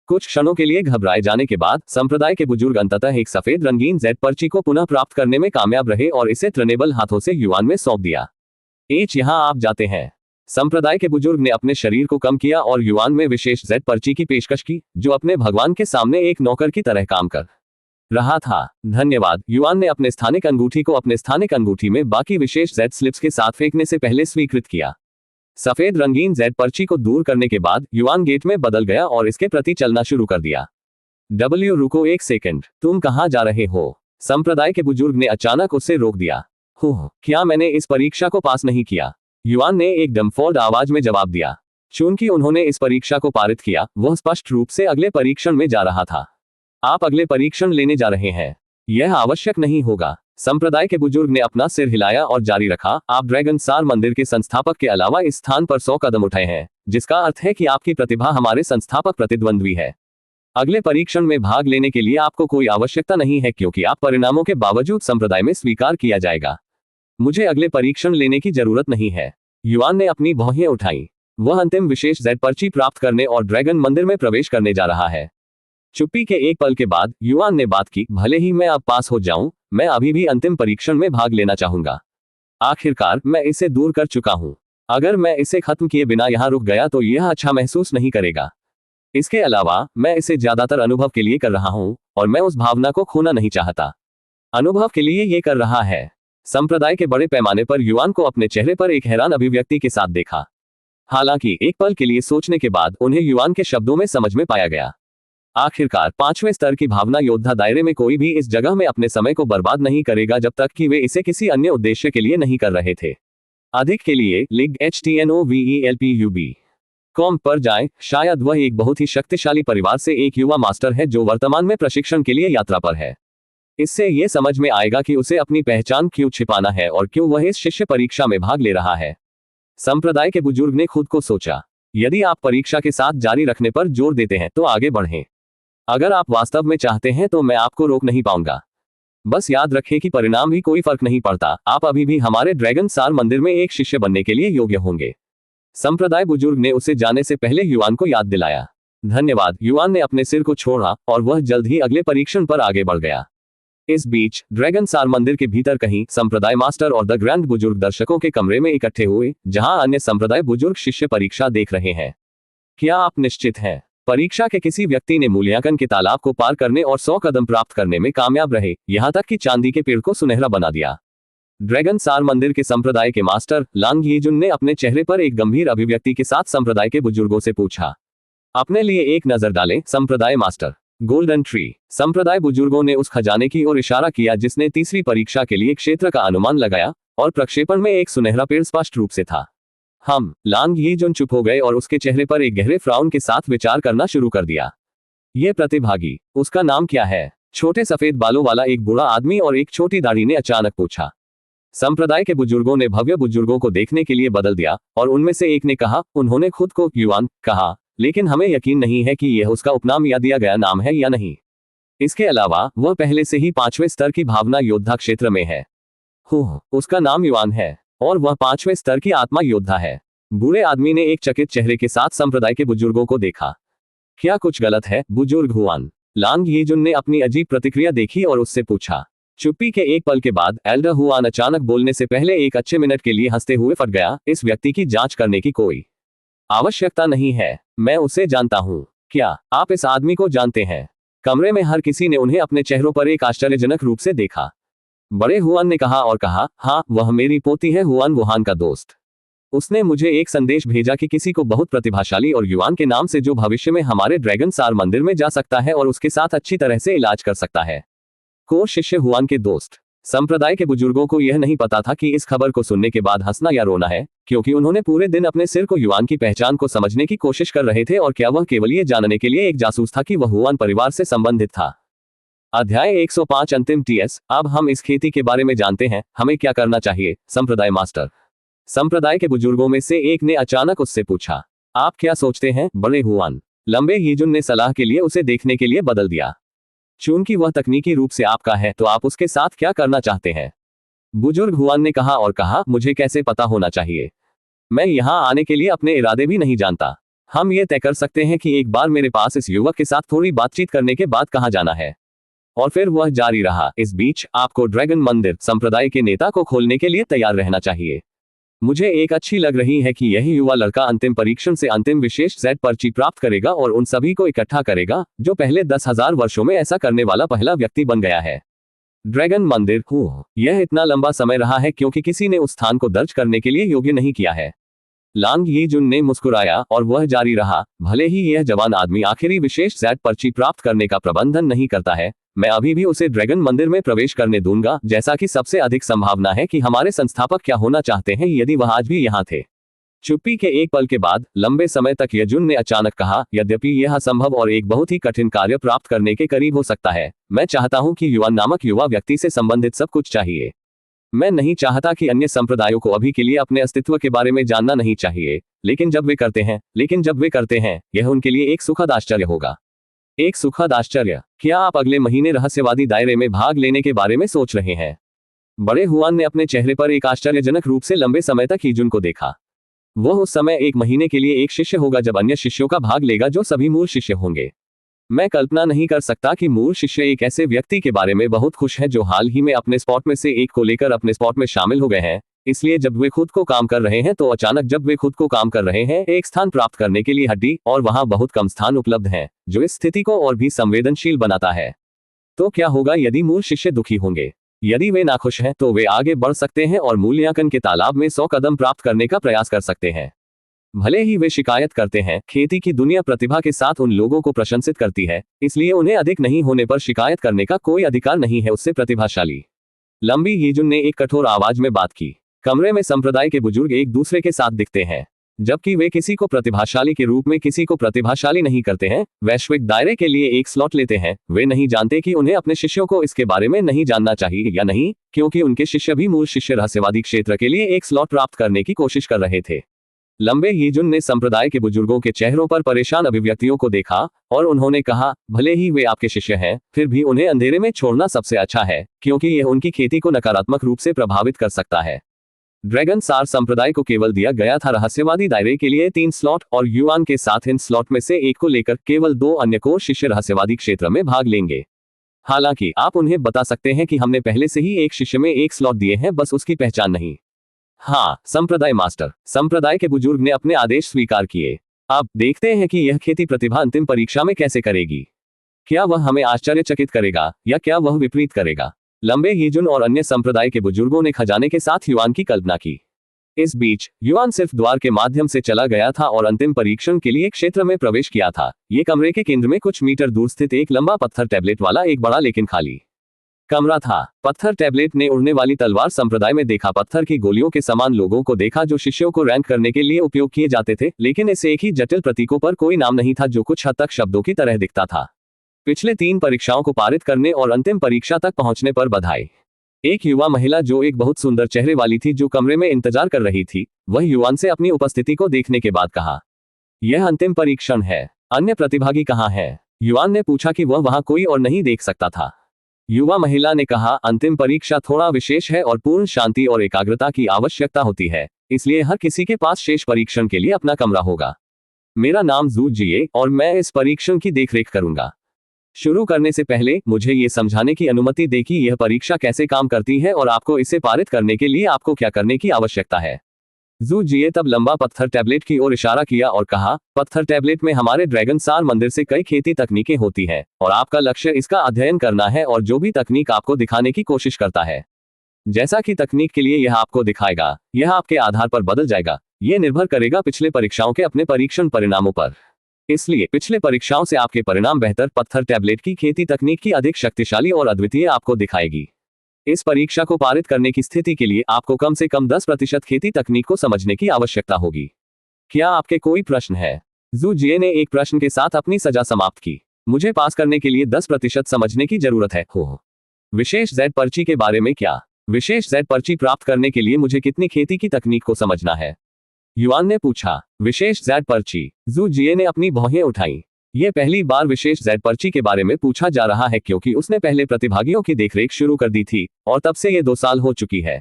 कुछ क्षणों के लिए घबराए जाने के बाद संप्रदाय के बुजुर्ग अंततः एक सफेद रंगीन Z पर्ची को पुनः प्राप्त करने में कामयाब रहे और इसे ट्रेनेबल हाथों से युआन में सौंप दिया। यहां आप जाते हैं। संप्रदाय के बुजुर्ग ने अपने शरीर को कम किया और युआन में विशेष Z पर्ची की पेशकश की, जो अपने भगवान के सामने एक नौकर की तरह काम कर रहा था। धन्यवाद। युआन ने अपने स्थानिक अंगूठी को अपने स्थानिक अंगूठी में बाकी विशेष Z स्लिप्स के साथ फेंकने से पहले स्वीकृत किया। सफेद रंगीन Z पर्ची को दूर करने के बाद युआन गेट में बदल गया और इसके प्रति चलना शुरू कर दिया। रुको एक सेकंड, तुम कहां जा रहे हो? संप्रदाय के बुजुर्ग ने अचानक उससे रोक दिया। क्या मैंने इस परीक्षा को पास नहीं किया? युआन ने एक डम्फॉल्ड आवाज में जवाब दिया। चूंकि उन्होंने इस परीक्षा को पारित किया, वह स्पष्ट रूप से अगले परीक्षण में जा रहा था। आप अगले परीक्षण लेने जा रहे हैं। यह आवश्यक नहीं होगा। संप्रदाय के बुजुर्ग ने अपना सिर हिलाया और जारी रखा, आप ड्रैगन सार मंदिर के संस्थापक के अलावा इस स्थान पर 100 कदम उठाए हैं, जिसका अर्थ है कि आपकी प्रतिभा हमारे संस्थापक प्रतिद्वंद्वी है। अगले परीक्षण में भाग लेने के लिए आपको कोई आवश्यकता नहीं है, क्योंकि आप परिणामों के बावजूद संप्रदाय में स्वीकार किया जाएगा। मुझे अगले परीक्षण लेने की जरूरत नहीं है। युआन ने अपनी भौहें उठाई। वह अंतिम विशेष जेड पर्ची प्राप्त करने और ड्रैगन मंदिर में प्रवेश करने जा रहा है। चुप्पी के एक पल के बाद युआन ने बात की, भले ही मैं अब पास हो जाऊं, मैं अभी भी अंतिम परीक्षण में भाग लेना चाहूंगा। आखिरकार मैं इसे दूर कर चुका हूं। अगर मैं इसे खत्म किए बिना यहां रुक गया तो यह अच्छा महसूस नहीं करेगा। इसके अलावा मैं इसे ज्यादातर अनुभव के लिए कर रहा हूं, और मैं उस भावना को खोना नहीं चाहता। अनुभव के लिए ये कर रहा है। संप्रदाय के बड़े पैमाने पर युआन को अपने चेहरे पर एक हैरान अभिव्यक्ति के साथ देखा। हालांकि एक पल के लिए सोचने के बाद उन्हें युआन के शब्दों में समझ में पाया गया। आखिरकार 5वें स्तर की भावना योद्धा दायरे में कोई भी इस जगह में अपने समय को बर्बाद नहीं करेगा जब तक कि वे इसे किसी अन्य उद्देश्य के लिए नहीं कर रहे थे। अधिक के लिए लिग htnovelpub.com पर जाएं। शायद वह एक बहुत ही शक्तिशाली परिवार से एक युवा मास्टर है जो वर्तमान में प्रशिक्षण के लिए यात्रा पर है। इससे यह समझ में आएगा कि उसे अपनी पहचान क्यों छिपाना है और क्यों वह इस शिष्य परीक्षा में भाग ले रहा है। संप्रदाय के बुजुर्ग ने खुद को सोचा, यदि आप परीक्षा के साथ जारी रखने पर जोर देते हैं तो आगे बढ़ें। अगर आप वास्तव में चाहते हैं तो मैं आपको रोक नहीं पाऊंगा। बस याद रखें कि परिणाम भी कोई फर्क नहीं पड़ता, आप अभी भी हमारे ड्रैगन सार मंदिर में एक शिष्य बनने के लिए योग्य होंगे। संप्रदाय बुजुर्ग ने उसे जाने से पहले युआन को याद दिलाया। धन्यवाद। युआन ने अपने सिर को छोड़ा और वह जल्द ही अगले परीक्षण पर आगे बढ़ गया। इस बीच ड्रैगन सार मंदिर के भीतर कहीं संप्रदाय मास्टर और द ग्रैंड बुजुर्ग दर्शकों के कमरे में इकट्ठे हुए, जहां अन्य संप्रदाय बुजुर्ग शिष्य परीक्षा देख रहे हैं। क्या आप निश्चित हैं? परीक्षा के किसी व्यक्ति ने मूल्यांकन के तालाब को पार करने और 100 कदम प्राप्त करने में कामयाब रहे, यहां तक कि चांदी के पेड़ को सुनहरा बना दिया। ड्रैगन सार मंदिर के संप्रदाय के मास्टर लांग यीजुन ने अपने चेहरे पर एक गंभीर अभिव्यक्ति के साथ संप्रदाय के बुजुर्गों से पूछा। अपने लिए एक नजर डालें, संप्रदाय मास्टर। Golden tree. संप्रदाय बुजुर्गों ने उस खजाने की ओर इशारा किया जिसने तीसरी परीक्षा के लिए क्षेत्र का अनुमान लगाया, और प्रक्षेपण में एक सुनहरा पेड़ स्पष्ट रूप से था। हम लांग यीजुन चुप हो गए और उसके चेहरे पर एक गहरे फ्राउन के साथ विचार करना शुरू कर दिया। ये प्रतिभागी, उसका नाम क्या है? छोटे सफेद बालों वाला एक बूढ़ा आदमी और एक छोटी दाढ़ी ने अचानक पूछा। संप्रदाय के बुजुर्गों ने भव्य बुजुर्गों को देखने के लिए बदल दिया, और उनमें से एक ने कहा, उन्होंने खुद को युआन कहा, लेकिन हमें यकीन नहीं है कि यह उसका उपनाम या दिया गया नाम है या नहीं। इसके अलावा वह पहले से ही 5वें स्तर की भावना योद्धा क्षेत्र में है। उसका नाम युआन है, और वह 5वें स्तर की आत्मा योद्धा है। बूढ़े आदमी ने एक चकित चेहरे के साथ संप्रदाय के बुजुर्गों को देखा। क्या कुछ गलत है, बुजुर्ग हुआन? लांग यीजुन ने अपनी अजीब प्रतिक्रिया देखी और उससे पूछा। चुप्पी के एक पल के बाद एल्डर हुआन अचानक बोलने से पहले एक अच्छे मिनट के लिए हंसते हुए फट गया। इस व्यक्ति की जांच करने की कोई आवश्यकता नहीं है, मैं उसे जानता हूं। क्या आप इस आदमी को जानते हैं? कमरे में हर किसी ने उन्हें अपने चेहरों पर एक आश्चर्यजनक रूप से देखा। बड़े हुआन ने कहा और कहा, हाँ, वह मेरी पोती है, हुआन वुहान का दोस्त। उसने मुझे एक संदेश भेजा कि किसी को बहुत प्रतिभाशाली और युआन के नाम से जो भविष्य में हमारे ड्रैगन सार मंदिर में जा सकता है और उसके साथ अच्छी तरह से इलाज कर सकता है। को शिष्य हुआन के दोस्त। संप्रदाय के बुजुर्गों को यह नहीं पता था कि इस खबर को सुनने के बाद हंसना या रोना है, क्योंकि उन्होंने पूरे दिन अपने सिर को युआन की पहचान को समझने की कोशिश कर रहे थे, और क्या वह केवल ये जानने के लिए एक जासूस था कि वह हुआन परिवार से संबंधित था। अध्याय 105 अंतिम टीएस। अब हम इस खेती के बारे में जानते हैं, हमें क्या करना चाहिए, संप्रदाय मास्टर? संप्रदाय के बुजुर्गों में से एक ने अचानक उससे पूछा। आप क्या सोचते हैं, बड़े हुआन? लंबे यीजुन ने सलाह के लिए उसे देखने के लिए बदल दिया। चूंकि वह तकनीकी रूप से आपका है, तो आप उसके साथ क्या करना चाहते हैं? बुजुर्ग हुआन ने कहा और कहा, मुझे कैसे पता होना चाहिए? मैं यहाँ आने के लिए अपने इरादे भी नहीं जानता। हम ये तय कर सकते हैं कि एक बार मेरे पास इस युवक के साथ थोड़ी बातचीत करने के बाद कहाँ जाना है। और फिर वह जारी रहा, इस बीच आपको ड्रैगन मंदिर संप्रदाय के नेता को खोलने के लिए तैयार रहना चाहिए। मुझे एक अच्छी लग रही है कि यह युवा लड़का अंतिम परीक्षण से अंतिम विशेष जेड पर्ची प्राप्त करेगा और उन सभी को इकट्ठा करेगा जो पहले 10,000 वर्षों में ऐसा करने वाला पहला व्यक्ति बन गया है। ड्रैगन मंदिर, यह इतना लंबा समय रहा है क्योंकि किसी ने उस स्थान को दर्ज करने के लिए योग्य नहीं किया है। लांग यीजुन ने मुस्कुराया और वह जारी रहा, भले ही यह जवान आदमी आखिरी विशेष जेड पर्ची प्राप्त करने का प्रबंधन नहीं करता है, मैं अभी भी उसे ड्रैगन मंदिर में प्रवेश करने दूंगा, जैसा कि सबसे अधिक संभावना है कि हमारे संस्थापक क्या होना चाहते हैं यदि वह आज भी यहाँ थे। चुप्पी के एक पल के बाद लंबे समय तक यजुन ने अचानक कहा, यद्यपि यह असंभव और एक बहुत ही कठिन कार्य प्राप्त करने के करीब हो सकता है, मैं चाहता हूं कि युवान नामक युवा व्यक्ति से संबंधित सब कुछ चाहिए। मैं नहीं चाहता कि अन्य संप्रदायों को अभी के लिए अपने अस्तित्व के बारे में जानना नहीं चाहिए, लेकिन जब वे करते हैं, यह उनके लिए एक सुखद आश्चर्य होगा। एक सुखद आश्चर्य। क्या आप अगले महीने रहस्यवादी दायरे में भाग लेने के बारे में सोच रहे हैं? बड़े हुआन ने अपने चेहरे पर एक आश्चर्यजनक रूप से लंबे समय तक यजुन को देखा। वह उस समय 1 महीने के लिए एक शिष्य होगा जब अन्य शिष्यों का भाग लेगा जो सभी मूल शिष्य होंगे। मैं कल्पना नहीं कर सकता कि मूल शिष्य एक ऐसे व्यक्ति के बारे में बहुत खुश है जो हाल ही में अपने स्पॉट में से एक को लेकर अपने स्पॉट में शामिल हो गए हैं। इसलिए जब वे खुद को काम कर रहे हैं तो अचानक जब वे खुद को काम कर रहे हैं एक स्थान प्राप्त करने के लिए हड्डी और वहां बहुत कम स्थान उपलब्ध हैं, जो इस स्थिति को और भी संवेदनशील बनाता है। तो क्या होगा यदि मूल शिष्य दुखी होंगे? यदि वे नाखुश हैं तो वे आगे बढ़ सकते हैं और मूल्यांकन के तालाब में 100 कदम प्राप्त करने का प्रयास कर सकते हैं। भले ही वे शिकायत करते हैं, खेती की दुनिया प्रतिभा के साथ उन लोगों को प्रशंसित करती है, इसलिए उन्हें अधिक नहीं होने पर शिकायत करने का कोई अधिकार नहीं है उससे प्रतिभाशाली। लंबी यजुन ने एक कठोर आवाज में बात की। कमरे में संप्रदाय के बुजुर्ग एक दूसरे के साथ दिखते हैं, जबकि वे किसी को प्रतिभाशाली के रूप में किसी को प्रतिभाशाली नहीं करते हैं, वैश्विक दायरे के लिए एक स्लॉट लेते हैं। वे नहीं जानते कि उन्हें अपने शिष्यों को इसके बारे में नहीं जानना चाहिए या नहीं, क्योंकि उनके शिष्य भी मूल शिष्य रहस्यवादी क्षेत्र के लिए एक स्लॉट प्राप्त करने की कोशिश कर रहे थे। लंबे यजुन ने संप्रदाय के बुजुर्गों के चेहरों पर परेशान अभिव्यक्तियों को देखा और उन्होंने कहा, भले ही वे आपके शिष्य हैं, फिर भी उन्हें अंधेरे में छोड़ना सबसे अच्छा है, क्योंकि यह उनकी खेती को नकारात्मक रूप से प्रभावित कर सकता है। ड्रैगन सार संप्रदाय को केवल दिया गया था रहस्यवादी दायरे के लिए 3 स्लॉट और युआन के साथ इन स्लॉट में से एक को लेकर केवल 2 अन्य कोर शिष्य रहस्यवादी क्षेत्र में भाग लेंगे। हालांकि आप उन्हें बता सकते हैं कि हमने पहले से ही एक शिष्य में एक स्लॉट दिए हैं, बस उसकी पहचान नहीं। हाँ, संप्रदाय मास्टर। संप्रदाय के बुजुर्ग ने अपने आदेश स्वीकार किए। अब देखते हैं कि यह खेती प्रतिभा अंतिम परीक्षा में कैसे करेगी। क्या वह हमें आश्चर्यचकित करेगा या क्या वह विपरीत करेगा? लंबे यजुन और अन्य संप्रदाय के बुजुर्गों ने खजाने के साथ युआन की कल्पना की। इस बीच युआन सिर्फ द्वार के माध्यम से चला गया था और अंतिम परीक्षण के लिए क्षेत्र में प्रवेश किया था। ये कमरे के केंद्र में कुछ मीटर दूर स्थित एक लंबा पत्थर टैबलेट वाला एक बड़ा लेकिन खाली कमरा था। पत्थर टैबलेट ने उड़ने वाली तलवार संप्रदाय में देखा पत्थर की गोलियों के समान लोगों को देखा जो शिष्यों को रैंक करने के लिए उपयोग किए जाते थे, लेकिन इस एक ही जटिल प्रतीकों पर कोई नाम नहीं था जो कुछ हद तक शब्दों की तरह दिखता था। पिछले 3 परीक्षाओं को पारित करने और अंतिम परीक्षा तक पहुंचने पर बधाई। एक युवा महिला जो एक बहुत सुंदर चेहरे वाली थी जो कमरे में इंतजार कर रही थी, वह युवान से अपनी उपस्थिति को देखने के बाद कहा, यह अंतिम परीक्षण है, अन्य प्रतिभागी कहाँ है? युवान ने पूछा कि वह वहां कोई और नहीं देख सकता था। युवा महिला ने कहा, अंतिम परीक्षा थोड़ा विशेष है और पूर्ण शांति और एकाग्रता की आवश्यकता होती है, इसलिए हर किसी के पास शेष परीक्षण के लिए अपना कमरा होगा। मेरा नाम जू जिए और मैं इस परीक्षण की देखरेख करूंगा। शुरू करने से पहले मुझे ये समझाने की अनुमति दें कि यह परीक्षा कैसे काम करती है और आपको इसे पारित करने के लिए आपको क्या करने की आवश्यकता है। जू जिए तब लंबा पत्थर टैबलेट की ओर इशारा किया और कहा, पत्थर टैबलेट में हमारे ड्रैगन सार मंदिर से कई खेती तकनीकें होती हैं और आपका लक्ष्य इसका अध्ययन करना है और जो भी तकनीक आपको दिखाने की कोशिश करता है, जैसा कि तकनीक के लिए यह आपको दिखाएगा, यह आपके आधार पर बदल जाएगा। यह निर्भर करेगा पिछले परीक्षाओं के अपने परीक्षण परिणामों पर। इसलिए पिछले परीक्षाओं से आपके परिणाम बेहतर पत्थर टैबलेट की खेती तकनीक की अधिक शक्तिशाली और अद्वितीय आपको दिखाएगी। इस परीक्षा को पारित करने की स्थिति के लिए आपको कम से कम 10% खेती तकनीक को समझने की आवश्यकता होगी। क्या आपके कोई प्रश्न है? जू जिए ने एक प्रश्न के साथ अपनी सजा समाप्त की। मुझे पास करने के लिए 10% समझने की जरूरत है। हो विशेष Z पर्ची के बारे में क्या? विशेष Z पर्ची प्राप्त करने के लिए मुझे कितनी खेती की तकनीक को समझना है? युआन ने पूछा। विशेष Z पर्ची। जू जिए ने अपनी भौहें उठाई। यह पहली बार विशेष Z पर्ची के बारे में पूछा जा रहा है क्योंकि उसने पहले प्रतिभागियों की देखरेख शुरू कर दी थी और तब से यह 2 साल हो चुकी है।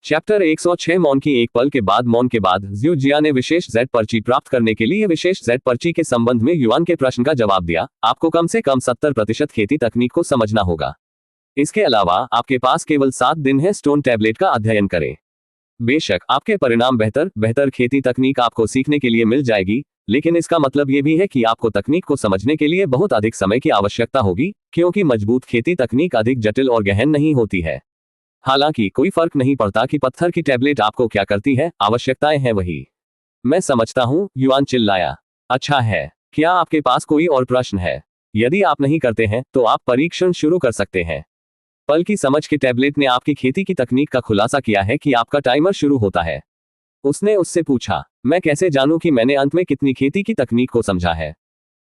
चैप्टर 106 मौन की एक पल के बाद। मौन के बाद जू जिया ने विशेष Z पर्ची प्राप्त करने के लिए विशेष Z पर्ची के संबंध में युआन के प्रश्न का जवाब दिया। आपको कम से कम 70% खेती तकनीक को समझना होगा। इसके अलावा आपके पास केवल 7 दिन है स्टोन टैबलेट का अध्ययन करें। बेशक आपके परिणाम बेहतर खेती तकनीक आपको सीखने के लिए मिल जाएगी, लेकिन इसका मतलब यह भी है कि आपको तकनीक को समझने के लिए बहुत अधिक समय की आवश्यकता होगी, क्योंकि मजबूत खेती तकनीक अधिक जटिल और गहन नहीं होती है। हालांकि कोई फर्क नहीं पड़ता कि पत्थर की टैबलेट आपको क्या करती है, आवश्यकताएं हैं वही। मैं समझता हूं, युआन चिल्लाया। अच्छा है, क्या आपके पास कोई और प्रश्न है? यदि आप नहीं करते हैं तो आप परीक्षण शुरू कर सकते हैं। पल की समझ के टैबलेट ने आपकी खेती की तकनीक का खुलासा किया है कि आपका टाइमर शुरू होता है। उसने उससे पूछा। मैं कैसे जानूं कि मैंने अंत में कितनी खेती की तकनीक को समझा है?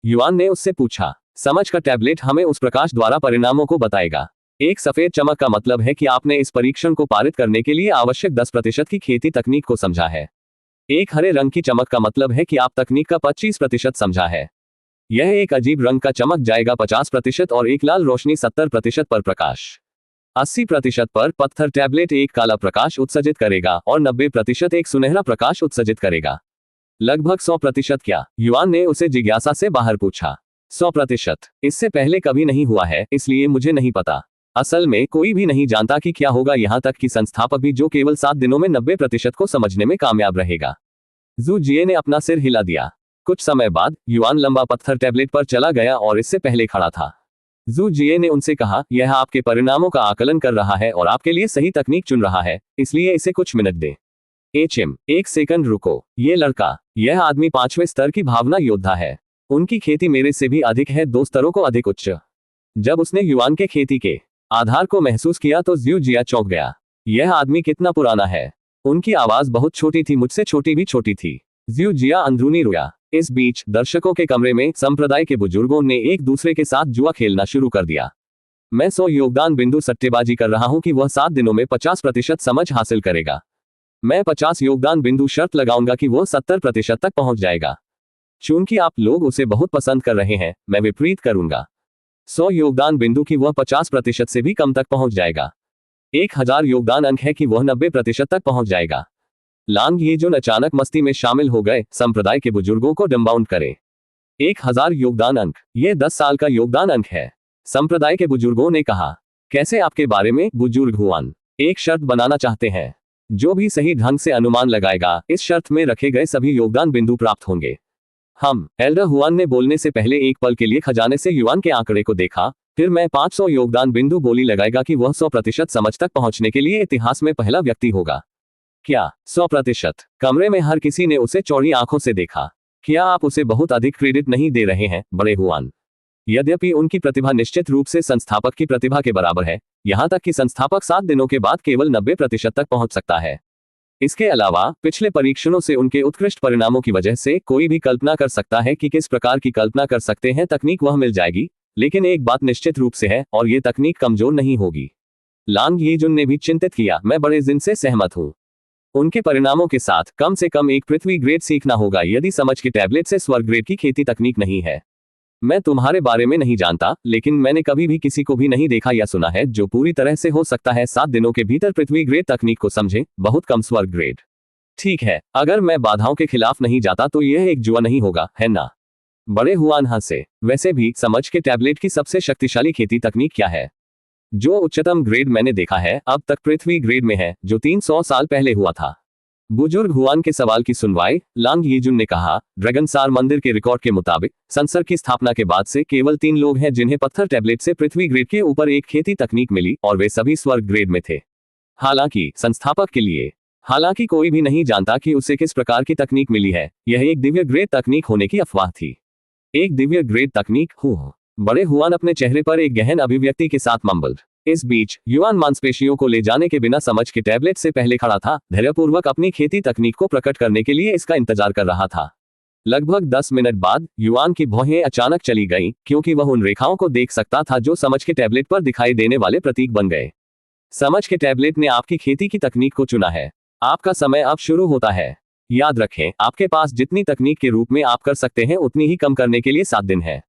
युआन ने उससे पूछा। समझ का टैबलेट हमें उस प्रकाश द्वारा परिणामों को बताएगा। एक सफेद चमक का मतलब है कि आपने इस परीक्षण को पारित करने के लिए आवश्यक 10% की खेती तकनीक को समझा है। एक हरे रंग की चमक का मतलब है कि आप तकनीक का 25% समझा है। यह एक अजीब रंग का चमक जाएगा 50% और एक लाल रोशनी 70% पर प्रकाश 80% पर पत्थर टैबलेट एक काला प्रकाश उत्सर्जित करेगा और 90% एक सुनहरा प्रकाश उत्सर्जित करेगा। लगभग 100% क्या? युआन ने उसे जिज्ञासा से बाहर पूछा। 100%। इससे पहले कभी नहीं हुआ है, इसलिए मुझे नहीं पता। असल में कोई भी नहीं जानता कि क्या होगा, यहाँ तक कि संस्थापक भी, जो केवल 7 दिनों में 90% को समझने में कामयाब रहेगा। जू जिए ने अपना सिर हिला दिया। कुछ समय बाद युआन लंबा पत्थर टैबलेट पर चला गया और इससे पहले खड़ा था। जू जिए ने उनसे कहा, यह आपके परिणामों का आकलन कर रहा है और आपके लिए सही तकनीक चुन रहा है, इसलिए इसे कुछ मिनट दें। एचएम, एक सेकंड रुको। ये लड़का, यह आदमी 5वें स्तर की भावना योद्धा है। उनकी खेती मेरे से भी अधिक है, 2 स्तरों को अधिक उच्च। जब उसने युआन के खेती के आधार को महसूस किया तो ज्यू जिया चौंक गया। यह आदमी कितना पुराना है? उनकी आवाज बहुत छोटी थी, मुझसे छोटी भी छोटी थी। ज्यू जिया अंदरूनी रोया। इस बीच दर्शकों के कमरे में संप्रदाय के बुजुर्गों ने एक दूसरे के साथ जुआ खेलना शुरू कर दिया। मैं 100 योगदान बिंदु सट्टेबाजी कर रहा हूं कि वह 7 दिनों में 50% समझ हासिल करेगा। मैं 50 योगदान बिंदु शर्त लगाऊंगा कि वह 70% तक पहुंच जाएगा। चूंकि आप लोग उसे बहुत पसंद कर रहे हैं, मैं विपरीत करूंगा। 100 योगदान बिंदु की वह 50% से भी कम तक पहुंच जाएगा। 1000 योगदान अंक है कि वह 90% तक पहुंच जाएगा। लांग येजुन अचानक मस्ती में शामिल हो गए। संप्रदाय के बुजुर्गों को डंबाउंड करें। 1000 योगदान अंक, यह 10 साल का योगदान अंक है। संप्रदाय के बुजुर्गों ने कहा। कैसे आपके बारे में, बुजुर्ग हुआन? एक शर्त बनाना चाहते हैं। जो भी सही ढंग से अनुमान लगाएगा, इस शर्त में रखे गए सभी योगदान बिंदु प्राप्त होंगे। हम, एल्डर हुआन ने बोलने से पहले एक पल के लिए खजाने से युआन के आंकड़े को देखा। फिर मैं 500 योगदान बिंदु बोली लगाएगा कि वह 100% समझ तक पहुंचने के लिए इतिहास में पहला व्यक्ति होगा। क्या 100%? कमरे में हर किसी ने उसे चौड़ी आंखों से देखा। क्या आप उसे बहुत अधिक क्रेडिट नहीं दे रहे हैं, बड़े हुआन? यद्यपि उनकी प्रतिभा निश्चित रूप से संस्थापक की प्रतिभा के बराबर है, यहां तक कि संस्थापक 7 दिनों के बाद केवल 90% तक पहुंच सकता है। इसके अलावा पिछले परीक्षणों से उनके उत्कृष्ट परिणामों की वजह से कोई भी कल्पना कर सकता है कि किस प्रकार की कल्पना कर सकते हैं तकनीक वह मिल जाएगी, लेकिन एक बात निश्चित रूप से है, और ये तकनीक कमजोर नहीं होगी। लांग येजुन ने भी चिंतित किया। मैं बड़े जिन से सहमत हूं। उनके परिणामों के साथ कम से कम एक पृथ्वी ग्रेड सीखना होगा यदि समझ के टैबलेट से स्वर्ग ग्रेड की खेती तकनीक नहीं है। मैं तुम्हारे बारे में नहीं जानता, लेकिन मैंने कभी भी किसी को भी नहीं देखा या सुना है जो पूरी तरह से हो सकता है 7 दिनों के भीतर पृथ्वी ग्रेड तकनीक को समझे, बहुत कम स्वर्ग ग्रेड। ठीक है, अगर मैं बाधाओं के खिलाफ नहीं जाता तो यह एक जुआ नहीं होगा, है ना? बड़े हुआन हंसे। वैसे भी समझ के टैबलेट की सबसे शक्तिशाली खेती तकनीक क्या है? जो उच्चतम ग्रेड मैंने देखा है अब तक पृथ्वी ग्रेड में है, जो 300 साल पहले हुआ था। बुजुर्ग हुआन के सवाल की सुनवाई लांग येजुन ने कहा। ड्रैगनसार मंदिर के रिकॉर्ड के मुताबिक संसर की स्थापना के बाद से केवल 3 लोग हैं जिन्हें पत्थर टैबलेट से पृथ्वी ग्रेड के ऊपर एक खेती तकनीक मिली, और वे सभी स्वर्ग ग्रेड में थे। हालांकि संस्थापक के लिए, हालांकि कोई भी नहीं जानता कि उसे किस प्रकार की तकनीक मिली है। यह एक दिव्य ग्रेड तकनीक होने की अफवाह थी। एक दिव्य ग्रेड तकनीक? बड़े हुआन अपने चेहरे पर एक गहन अभिव्यक्ति के साथ मम्बल्ड। इस बीच युआन मांसपेशियों को ले जाने के बिना समझ के टैबलेट से पहले खड़ा था, धैर्यपूर्वक अपनी खेती तकनीक को प्रकट करने के लिए इसका इंतजार कर रहा था। लगभग 10 मिनट बाद युआन की भौहें अचानक चली गईं, क्योंकि वह उन रेखाओं को देख सकता था जो समझ के टैबलेट पर दिखाई देने वाले प्रतीक बन गए। समझ के टैबलेट ने आपकी खेती की तकनीक को चुना है। आपका समय अब शुरू होता है। याद रखें, आपके पास जितनी तकनीक के रूप में आप कर सकते हैं उतनी ही कम करने के लिए 7 दिन है।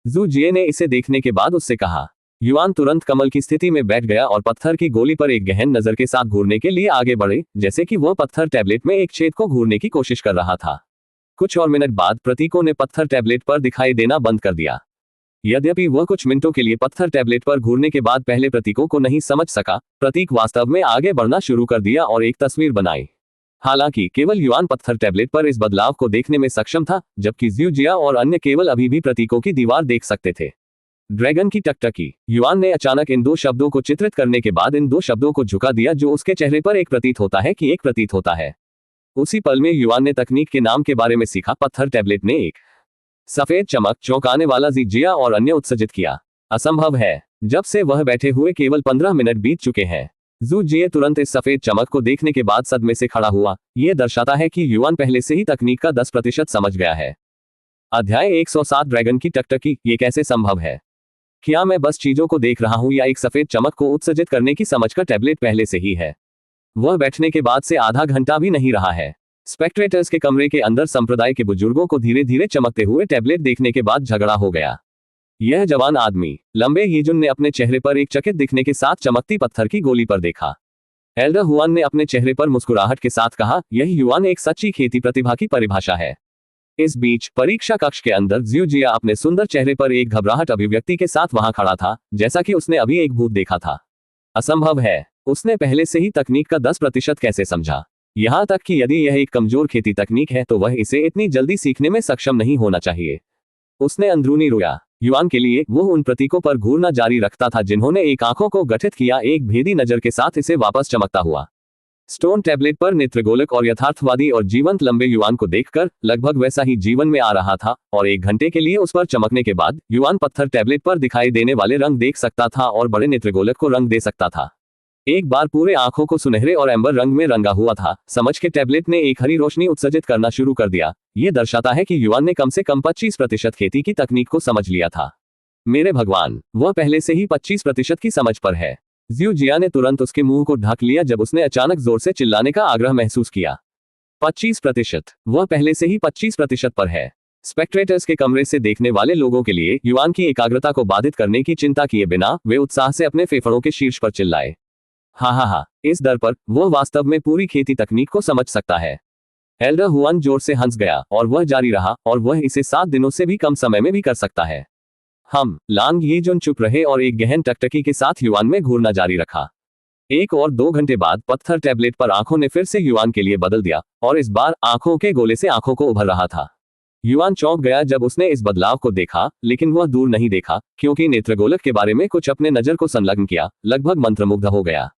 जू जिए ने इसे देखने के बाद उससे कहा। युआन तुरंत कमल की स्थिति में बैठ गया और पत्थर की गोली पर एक गहन नजर के साथ घूरने के लिए आगे बढ़े, जैसे कि वह पत्थर टैबलेट में एक छेद को घूरने की कोशिश कर रहा था। कुछ और मिनट बाद प्रतीकों ने पत्थर टैबलेट पर दिखाई देना बंद कर दिया। यद्यपि वह कुछ मिनटों के लिए पत्थर टैबलेट पर घूरने के बाद पहले प्रतीकों को नहीं समझ सका, प्रतीक वास्तव में आगे बढ़ना शुरू कर दिया और एक तस्वीर बनाई। हालांकि केवल युआन पत्थर टैबलेट पर इस बदलाव को देखने में सक्षम था, जबकि ज्यू जिया और अन्य केवल अभी भी प्रतीकों की दीवार देख सकते थे। ड्रैगन की टकटकी। युआन ने अचानक इन 2 शब्दों को चित्रित करने के बाद इन 2 शब्दों को झुका दिया, जो उसके चेहरे पर एक प्रतीत होता है कि एक प्रतीत होता है। उसी पल में युआन ने तकनीक के नाम के बारे में सीखा। पत्थर टैबलेट ने एक सफेद चमक, चौंकाने वाला जिया और अन्य उत्सर्जित किया। असंभव है। जब से वह बैठे हुए केवल 15 मिनट बीत चुके हैं। जू जिये तुरंत इस सफेद चमक को देखने के बाद सदमे से खड़ा हुआ। यह दर्शाता है कि युआन पहले से ही तकनीक का 10% समझ गया है। अध्याय 107 ड्रैगन की टकटकी, ये कैसे संभव है? क्या मैं बस चीजों को देख रहा हूं या एक सफेद चमक को उत्सर्जित करने की समझ का टैबलेट पहले से ही है? वह बैठने के बाद से आधा घंटा भी नहीं रहा है। स्पेक्ट्रेटर्स के कमरे के अंदर संप्रदाय के बुजुर्गों को धीरे धीरे चमकते हुए टैबलेट देखने के बाद झगड़ा हो गया। यह जवान आदमी लंबे यीजुन ने अपने चेहरे पर एक चकित दिखने के साथ चमकती पत्थर की गोली पर देखा। एल्डर हुआन ने अपने चेहरे पर मुस्कुराहट के साथ कहा, यह युआन एक सच्ची खेती प्रतिभा की परिभाषा है। इस बीच परीक्षा कक्ष के अंदर ज़्यू जिया अपने सुंदर चेहरे पर एक घबराहट अभिव्यक्ति के साथ वहां खड़ा था, जैसा कि उसने अभी एक भूत देखा था। असंभव है, उसने पहले से ही तकनीक का 10% कैसे समझा? यहां तक कि यदि यह एक कमजोर खेती तकनीक है तो वह इसे इतनी जल्दी सीखने में सक्षम नहीं होना चाहिए। उसने अंदरूनी रोया। युआन के लिए वो उन प्रतीकों पर घूरना जारी रखता था जिन्होंने एक आंखों को गठित किया, एक भेदी नजर के साथ इसे वापस चमकता हुआ। स्टोन टैबलेट पर नेत्रगोलक और यथार्थवादी और जीवंत लंबे युआन को देखकर लगभग वैसा ही जीवन में आ रहा था, और 1 घंटे के लिए उस पर चमकने के बाद युआन पत्थर टैबलेट पर दिखाई देने वाले रंग देख सकता था और बड़े नेत्रगोलक को रंग दे सकता था। एक बार पूरे आंखों को सुनहरे और एम्बर रंग में रंगा हुआ था। समझ के टैबलेट ने एक हरी रोशनी उत्सर्जित करना शुरू कर दिया। यह दर्शाता है कि युआन ने कम से कम 25% खेती की तकनीक को समझ लिया था। मेरे भगवान, वह पहले से ही 25% की समझ पर है। ज़्यू जिया ने तुरंत उसके मुंह को ढक लिया जब उसने अचानक जोर से चिल्लाने का आग्रह महसूस किया। 25%, वह पहले से ही 25% पर है। स्पेक्ट्रेटर्स के कमरे से देखने वाले लोगों के लिए युआन की एकाग्रता को बाधित करने की चिंता किए बिना वे उत्साह से अपने फेफड़ों के शीर्ष पर चिल्लाए। हाँ, इस दर पर वह वास्तव में पूरी खेती तकनीक को समझ सकता है। एल्डर हुआन जोर से हंस गया और वह जारी रहा, और वह इसे 7 दिनों से भी कम समय में भी कर सकता है। हम लांग यीजुन चुप रहे और एक गहन टकटकी के साथ युआन में घूरना जारी रखा। 1 और 2 घंटे बाद पत्थर टैबलेट पर आंखों ने फिर से युआन के लिए बदल दिया, और इस बार आंखों के गोले से आंखों को उभर रहा था। युआन चौंक गया जब उसने इस बदलाव को देखा, लेकिन वह दूर नहीं देखा, क्योंकि नेत्रगोलक के बारे में कुछ अपने नजर को संलग्न किया, लगभग मंत्रमुग्ध हो गया।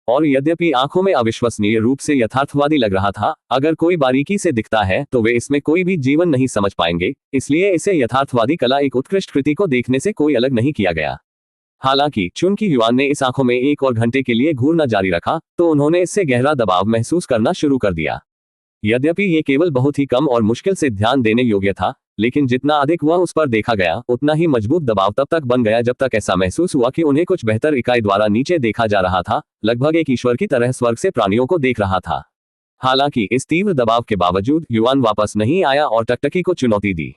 और यद्यपि आंखों में अविश्वसनीय रूप से यथार्थवादी लग रहा था, अगर कोई बारीकी से दिखता है तो वे इसमें कोई भी जीवन नहीं समझ पाएंगे, इसलिए इसे यथार्थवादी कला एक उत्कृष्ट कृति को देखने से कोई अलग नहीं किया गया। हालांकि चूंकि युआन ने इस आंखों में 1 और घंटे के लिए घूरना जारी रखा, तो उन्होंने इससे गहरा दबाव महसूस करना शुरू कर दिया। यद्यपि ये केवल बहुत ही कम और मुश्किल से ध्यान देने योग्य था, लेकिन जितना अधिक वह उस पर देखा गया, उतना ही मजबूत दबाव तब तक बन गया जब तक ऐसा महसूस हुआ कि उन्हें कुछ बेहतर इकाई द्वारा नीचे देखा जा रहा था, लगभग एक ईश्वर की तरह स्वर्ग से प्राणियों को देख रहा था। हालांकि इस तीव्र दबाव के बावजूद युआन वापस नहीं आया और टकटकी को चुनौती दी।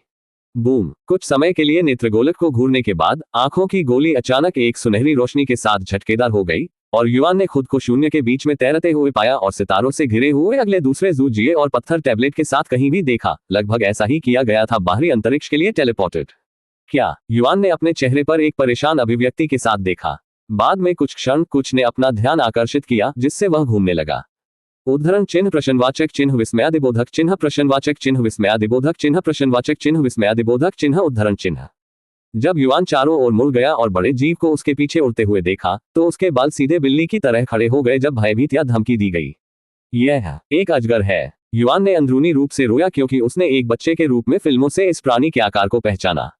बूम! कुछ समय के लिए नेत्रगोलक को घूरने के बाद आंखों की गोली अचानक एक सुनहरी रोशनी के साथ झटकेदार हो गई, और युआन ने खुद को शून्य के बीच में तैरते हुए पाया और सितारों से घिरे हुए अगले दूसरे ज़ू जिये और पत्थर टैबलेट के साथ कहीं भी देखा। लगभग ऐसा ही किया गया था बाहरी अंतरिक्ष के लिए टेलीपोर्टेड। क्या? युआन ने अपने चेहरे पर एक परेशान अभिव्यक्ति के साथ देखा। बाद में कुछ क्षण कुछ ने अपना ध्यान आकर्षित किया, जिससे वह घूमने लगा। उद्धरण चिन्ह प्रश्नवाचक चिन्ह विस्मयादिबोधक चिन्ह प्रश्नवाचक चिन्ह विस्मयादिबोधक चिन्ह प्रश्नवाचक चिन्ह विस्मयादिबोधक चिन्ह उद्धरण चिन्ह। जब युआन चारों ओर मुड़ गया और बड़े जीव को उसके पीछे उड़ते हुए देखा, तो उसके बाल सीधे बिल्ली की तरह खड़े हो गए जब भयभीत या धमकी दी गई। यह एक अजगर है। युआन ने अंदरूनी रूप से रोया क्योंकि उसने एक बच्चे के रूप में फिल्मों से इस प्राणी के आकार को पहचाना।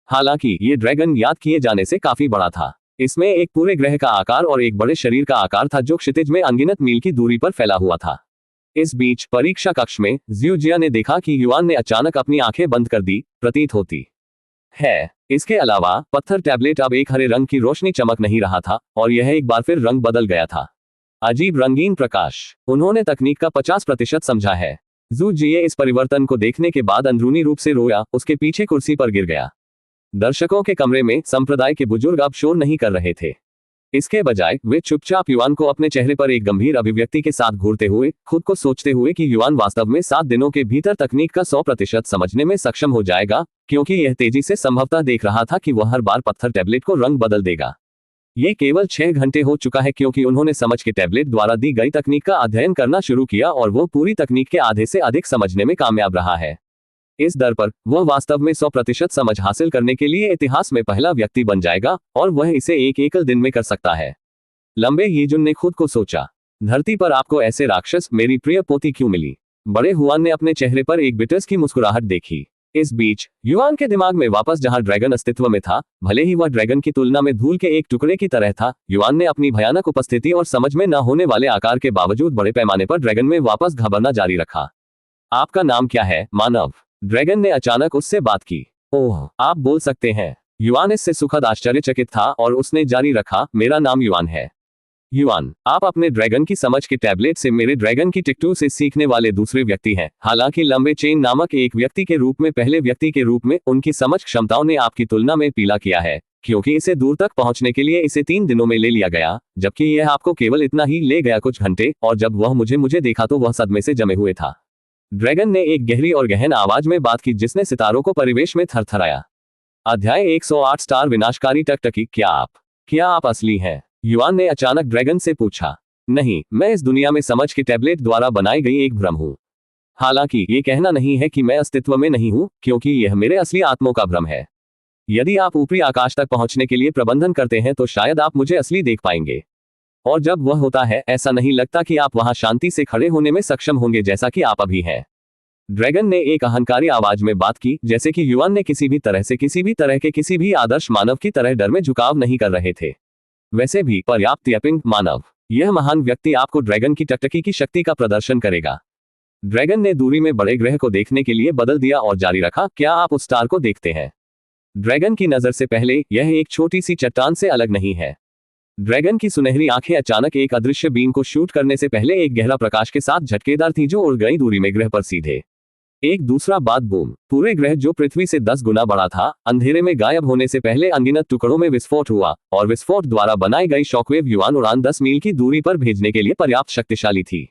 हालांकि ये ड्रैगन याद किए जाने से काफी बड़ा था। इसमें एक पूरे ग्रह का आकार और एक बड़े शरीर का आकार था जो क्षितिज में अनगिनत मील की दूरी पर फैला हुआ था। इस बीच परीक्षा कक्ष में ज़्यू जिया ने देखा कि युआन ने अचानक अपनी आंखें बंद कर दी, प्रतीत होती है। इसके अलावा पत्थर टैबलेट अब एक हरे रंग की रोशनी चमक नहीं रहा था, और यह एक बार फिर रंग बदल गया था। अजीब रंगीन प्रकाश। उन्होंने तकनीक का 50% समझा है। ज़ू जिये इस परिवर्तन को देखने के बाद अंदरूनी रूप से रोया, उसके पीछे कुर्सी पर गिर गया। दर्शकों के कमरे में संप्रदाय के बुजुर्ग अब शोर नहीं कर रहे थे। इसके बजाय वे चुपचाप युआन को अपने चेहरे पर एक गंभीर अभिव्यक्ति के साथ घूरते हुए, खुद को सोचते हुए कि युआन वास्तव में 7 दिनों के भीतर तकनीक का 100% समझने में सक्षम हो जाएगा, क्योंकि यह तेजी से संभवतः देख रहा था कि वह हर बार पत्थर टैबलेट को रंग बदल देगा। ये केवल 6 घंटे हो चुका है क्योंकि उन्होंने समझ के टैबलेट द्वारा दी गई तकनीक का अध्ययन करना शुरू किया और वो पूरी तकनीक के आधे से अधिक समझने में कामयाब रहा है। इस दर पर वह वास्तव में 100% समझ हासिल करने के लिए इतिहास में पहला व्यक्ति बन जाएगा, और वह इसे एक एकल दिन में कर सकता है। लंबे यीजुन ने खुद को सोचा, धरती पर आपको ऐसे राक्षस मेरी प्रिय पोती क्यों मिली? बड़े हुआन ने अपने चेहरे पर एक बिटर्स की मुस्कुराहट देखी। इस बीच युआन के दिमाग में वापस जहां ड्रैगन अस्तित्व में था, भले ही वह ड्रैगन की तुलना में धूल के एक टुकड़े की तरह था, युआन ने अपनी भयानक उपस्थिति और समझ में न होने वाले आकार के बावजूद बड़े पैमाने पर ड्रैगन में वापस घबराना जारी रखा। आपका नाम क्या है, मानव? ड्रैगन ने अचानक उससे बात की। ओह, आप बोल सकते हैं। युआन इससे सुखद आश्चर्यचकित था और उसने जारी रखा, मेरा नाम युआन है। युआन, आप अपने ड्रैगन की समझ के टैबलेट से मेरे ड्रैगन की टिकटू से सीखने वाले दूसरे व्यक्ति हैं। हालांकि लंबे चेन नामक एक व्यक्ति के रूप में पहले व्यक्ति के रूप में उनकी समझ क्षमताओं ने आपकी तुलना में पीला किया है, क्योंकि इसे दूर तक पहुंचने के लिए इसे 3 दिनों में ले लिया गया, जबकि यह आपको केवल इतना ही ले गया कुछ घंटे, और जब वह मुझे देखा तो वह सदमे से जमे हुए था। ड्रैगन ने एक गहरी और गहन आवाज में बात की जिसने सितारों को परिवेश में थरथराया। अध्याय 108 स्टार विनाशकारी टकटकी। क्या आप असली हैं? युआन ने अचानक ड्रैगन से पूछा। नहीं, मैं इस दुनिया में समझ के टैबलेट द्वारा बनाई गई एक भ्रम हूँ। हालांकि ये कहना नहीं है कि मैं अस्तित्व में नहीं हूँ, क्योंकि यह मेरे असली आत्मों का भ्रम है। यदि आप ऊपरी आकाश तक पहुंचने के लिए प्रबंधन करते हैं तो शायद आप मुझे असली देख पाएंगे, और जब वह होता है ऐसा नहीं लगता कि आप वहां शांति से खड़े होने में सक्षम होंगे जैसा कि आप अभी हैं। ड्रैगन ने एक अहंकारी आवाज में बात की, जैसे कि युआन ने किसी भी तरह से किसी भी तरह के किसी भी आदर्श मानव की तरह डर में झुकाव नहीं कर रहे थे। वैसे भी पर्याप्त यपिंग मानव, यह महान व्यक्ति आपको ड्रैगन की टकटकी की शक्ति का प्रदर्शन करेगा। ड्रैगन ने दूरी में बड़े ग्रह को देखने के लिए बदल दिया और जारी रखा, क्या आप उस स्टार को देखते हैं? ड्रैगन की नजर से पहले यह एक छोटी सी चट्टान से अलग नहीं है। ड्रैगन की सुनहरी आंखें अचानक एक अदृश्य बीम को शूट करने से पहले एक गहरा प्रकाश के साथ झटकेदार थी जो उड़ गई दूरी में ग्रह पर सीधे। एक दूसरा बात बूम, पूरे ग्रह जो पृथ्वी से 10 गुना बड़ा था, अंधेरे में गायब होने से पहले अनगिनत टुकड़ों में विस्फोट हुआ, और विस्फोट द्वारा बनाई गई शॉकवेव युआन उड़ान 10 मील की दूरी पर भेजने के लिए पर्याप्त शक्तिशाली थी।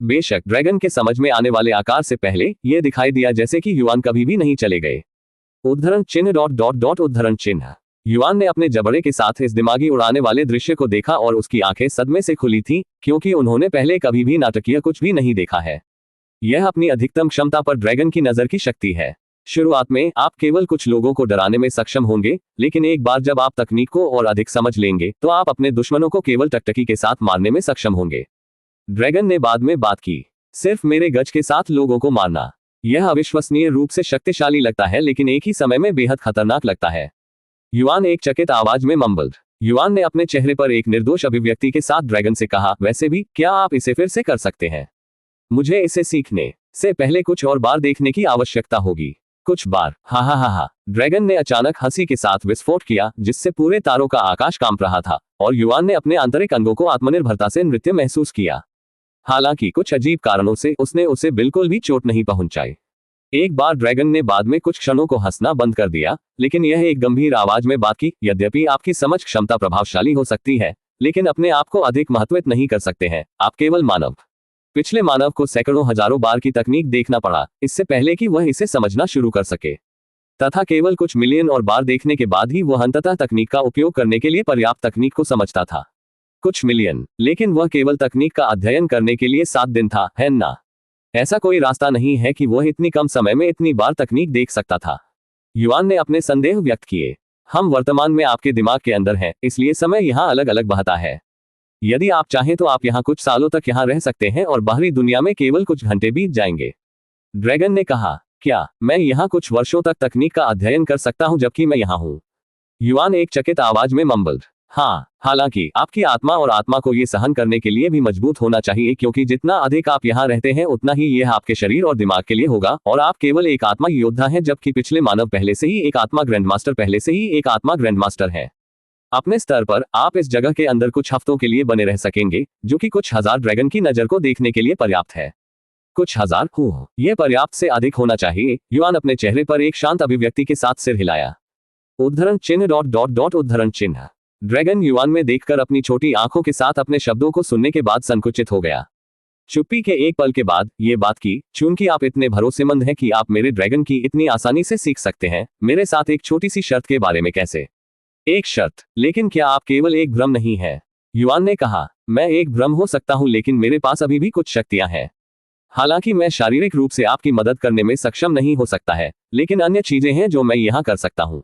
बेशक ड्रैगन के समझ में आने वाले आकार से पहले यह दिखाई दिया जैसे कि युआन कभी भी नहीं चले गए। उद्धरण चिन्ह ... उद्धरण चिन्ह। युआन ने अपने जबड़े के साथ इस दिमागी उड़ाने वाले दृश्य को देखा और उसकी आंखें सदमे से खुली थीं, क्योंकि उन्होंने पहले कभी भी नाटकीय कुछ भी नहीं देखा है। यह अपनी अधिकतम क्षमता पर ड्रैगन की नजर की शक्ति है। शुरुआत में आप केवल कुछ लोगों को डराने में सक्षम होंगे, लेकिन एक बार जब आप तकनीक को और अधिक समझ लेंगे तो आप अपने दुश्मनों को केवल टकटकी के साथ मारने में सक्षम होंगे। ड्रैगन ने बाद में बात की, सिर्फ मेरे गज के साथ लोगों को मारना, यह अविश्वसनीय रूप से शक्तिशाली लगता है लेकिन एक ही समय में बेहद खतरनाक लगता है। युआन एक चकित आवाज में मम्बल्ड। युआन ने अपने चेहरे पर एक निर्दोष अभिव्यक्ति के साथ ड्रैगन से कहा, वैसे भी क्या आप इसे फिर से कर सकते हैं? मुझे इसे सीखने से पहले कुछ और बार देखने की आवश्यकता होगी। कुछ बार? हा। ड्रैगन ने अचानक हंसी के साथ विस्फोट किया, जिससे पूरे तारों का आकाश कांप रहा था, और युआन ने अपने आंतरिक अंगों को आत्मनिर्भरता से नृत्य महसूस किया। हालांकि कुछ अजीब कारणों से उसने उसे बिल्कुल भी चोट नहीं पहुंचाई। एक बार ड्रैगन ने बाद में कुछ क्षणों को हंसना बंद कर दिया, लेकिन यह एक गंभीर आवाज में बात की, यद्यपि आपकी समझ क्षमता प्रभावशाली हो सकती है, लेकिन अपने आप को अधिक महत्वित नहीं कर सकते हैं। आप केवल मानव। पिछले मानव को सैकड़ों हजारों बार की तकनीक देखना पड़ा इससे पहले कि वह इसे समझना शुरू कर सके, तथा केवल कुछ मिलियन और बार देखने के बाद ही वह अंततः तकनीक का उपयोग करने के लिए पर्याप्त तकनीक को समझता था। कुछ मिलियन, लेकिन वह केवल तकनीक का अध्ययन करने के लिए 7 दिन था, है ना? ऐसा कोई रास्ता नहीं है कि वह इतनी कम समय में इतनी बार तकनीक देख सकता था। युआन ने अपने संदेह व्यक्त किए। हम वर्तमान में आपके दिमाग के अंदर हैं, इसलिए समय यहाँ अलग अलग बहता है। यदि आप चाहें तो आप यहाँ कुछ सालों तक यहाँ रह सकते हैं और बाहरी दुनिया में केवल कुछ घंटे बीत जाएंगे। ड्रैगन ने कहा, क्या मैं यहाँ कुछ वर्षों तक तकनीक का अध्ययन कर सकता हूँ जबकि मैं यहाँ हूँ? युआन एक चकित आवाज में मम्बल्ड। हाँ, हालांकि आपकी आत्मा और आत्मा को ये सहन करने के लिए भी मजबूत होना चाहिए, क्योंकि जितना अधिक आप यहाँ रहते हैं उतना ही यह आपके शरीर और दिमाग के लिए होगा, और आप केवल एक आत्मा योद्धा हैं जबकि पिछले मानव पहले से ही एक आत्मा ग्रैंडमास्टर है। अपने स्तर पर आप इस जगह के अंदर कुछ हफ्तों के लिए बने रह सकेंगे, जो कि कुछ हजार ड्रैगन की नजर को देखने के लिए पर्याप्त है। कुछ हजार? यह पर्याप्त से अधिक होना चाहिए। युआन अपने चेहरे पर एक शांत अभिव्यक्ति के साथ सिर हिलाया। उद्धरण चिन्ह ... उद्धरण चिन्ह। ड्रैगन युआन में देखकर अपनी छोटी आंखों के साथ अपने शब्दों को सुनने के बाद संकुचित हो गया। चुप्पी के एक पल के बाद ये बात की, चूंकि आप इतने भरोसेमंद हैं कि आप मेरे ड्रैगन की इतनी आसानी से सीख सकते हैं, मेरे साथ एक छोटी सी शर्त के बारे में कैसे? एक शर्त? लेकिन क्या आप केवल एक भ्रम नहीं है? युआन ने कहा, मैं एक भ्रम हो सकता हूं लेकिन मेरे पास अभी भी कुछ शक्तियां हैं। हालांकि मैं शारीरिक रूप से आपकी मदद करने में सक्षम नहीं हो सकता है, लेकिन अन्य चीजें हैं जो मैं यहां कर सकता हूं।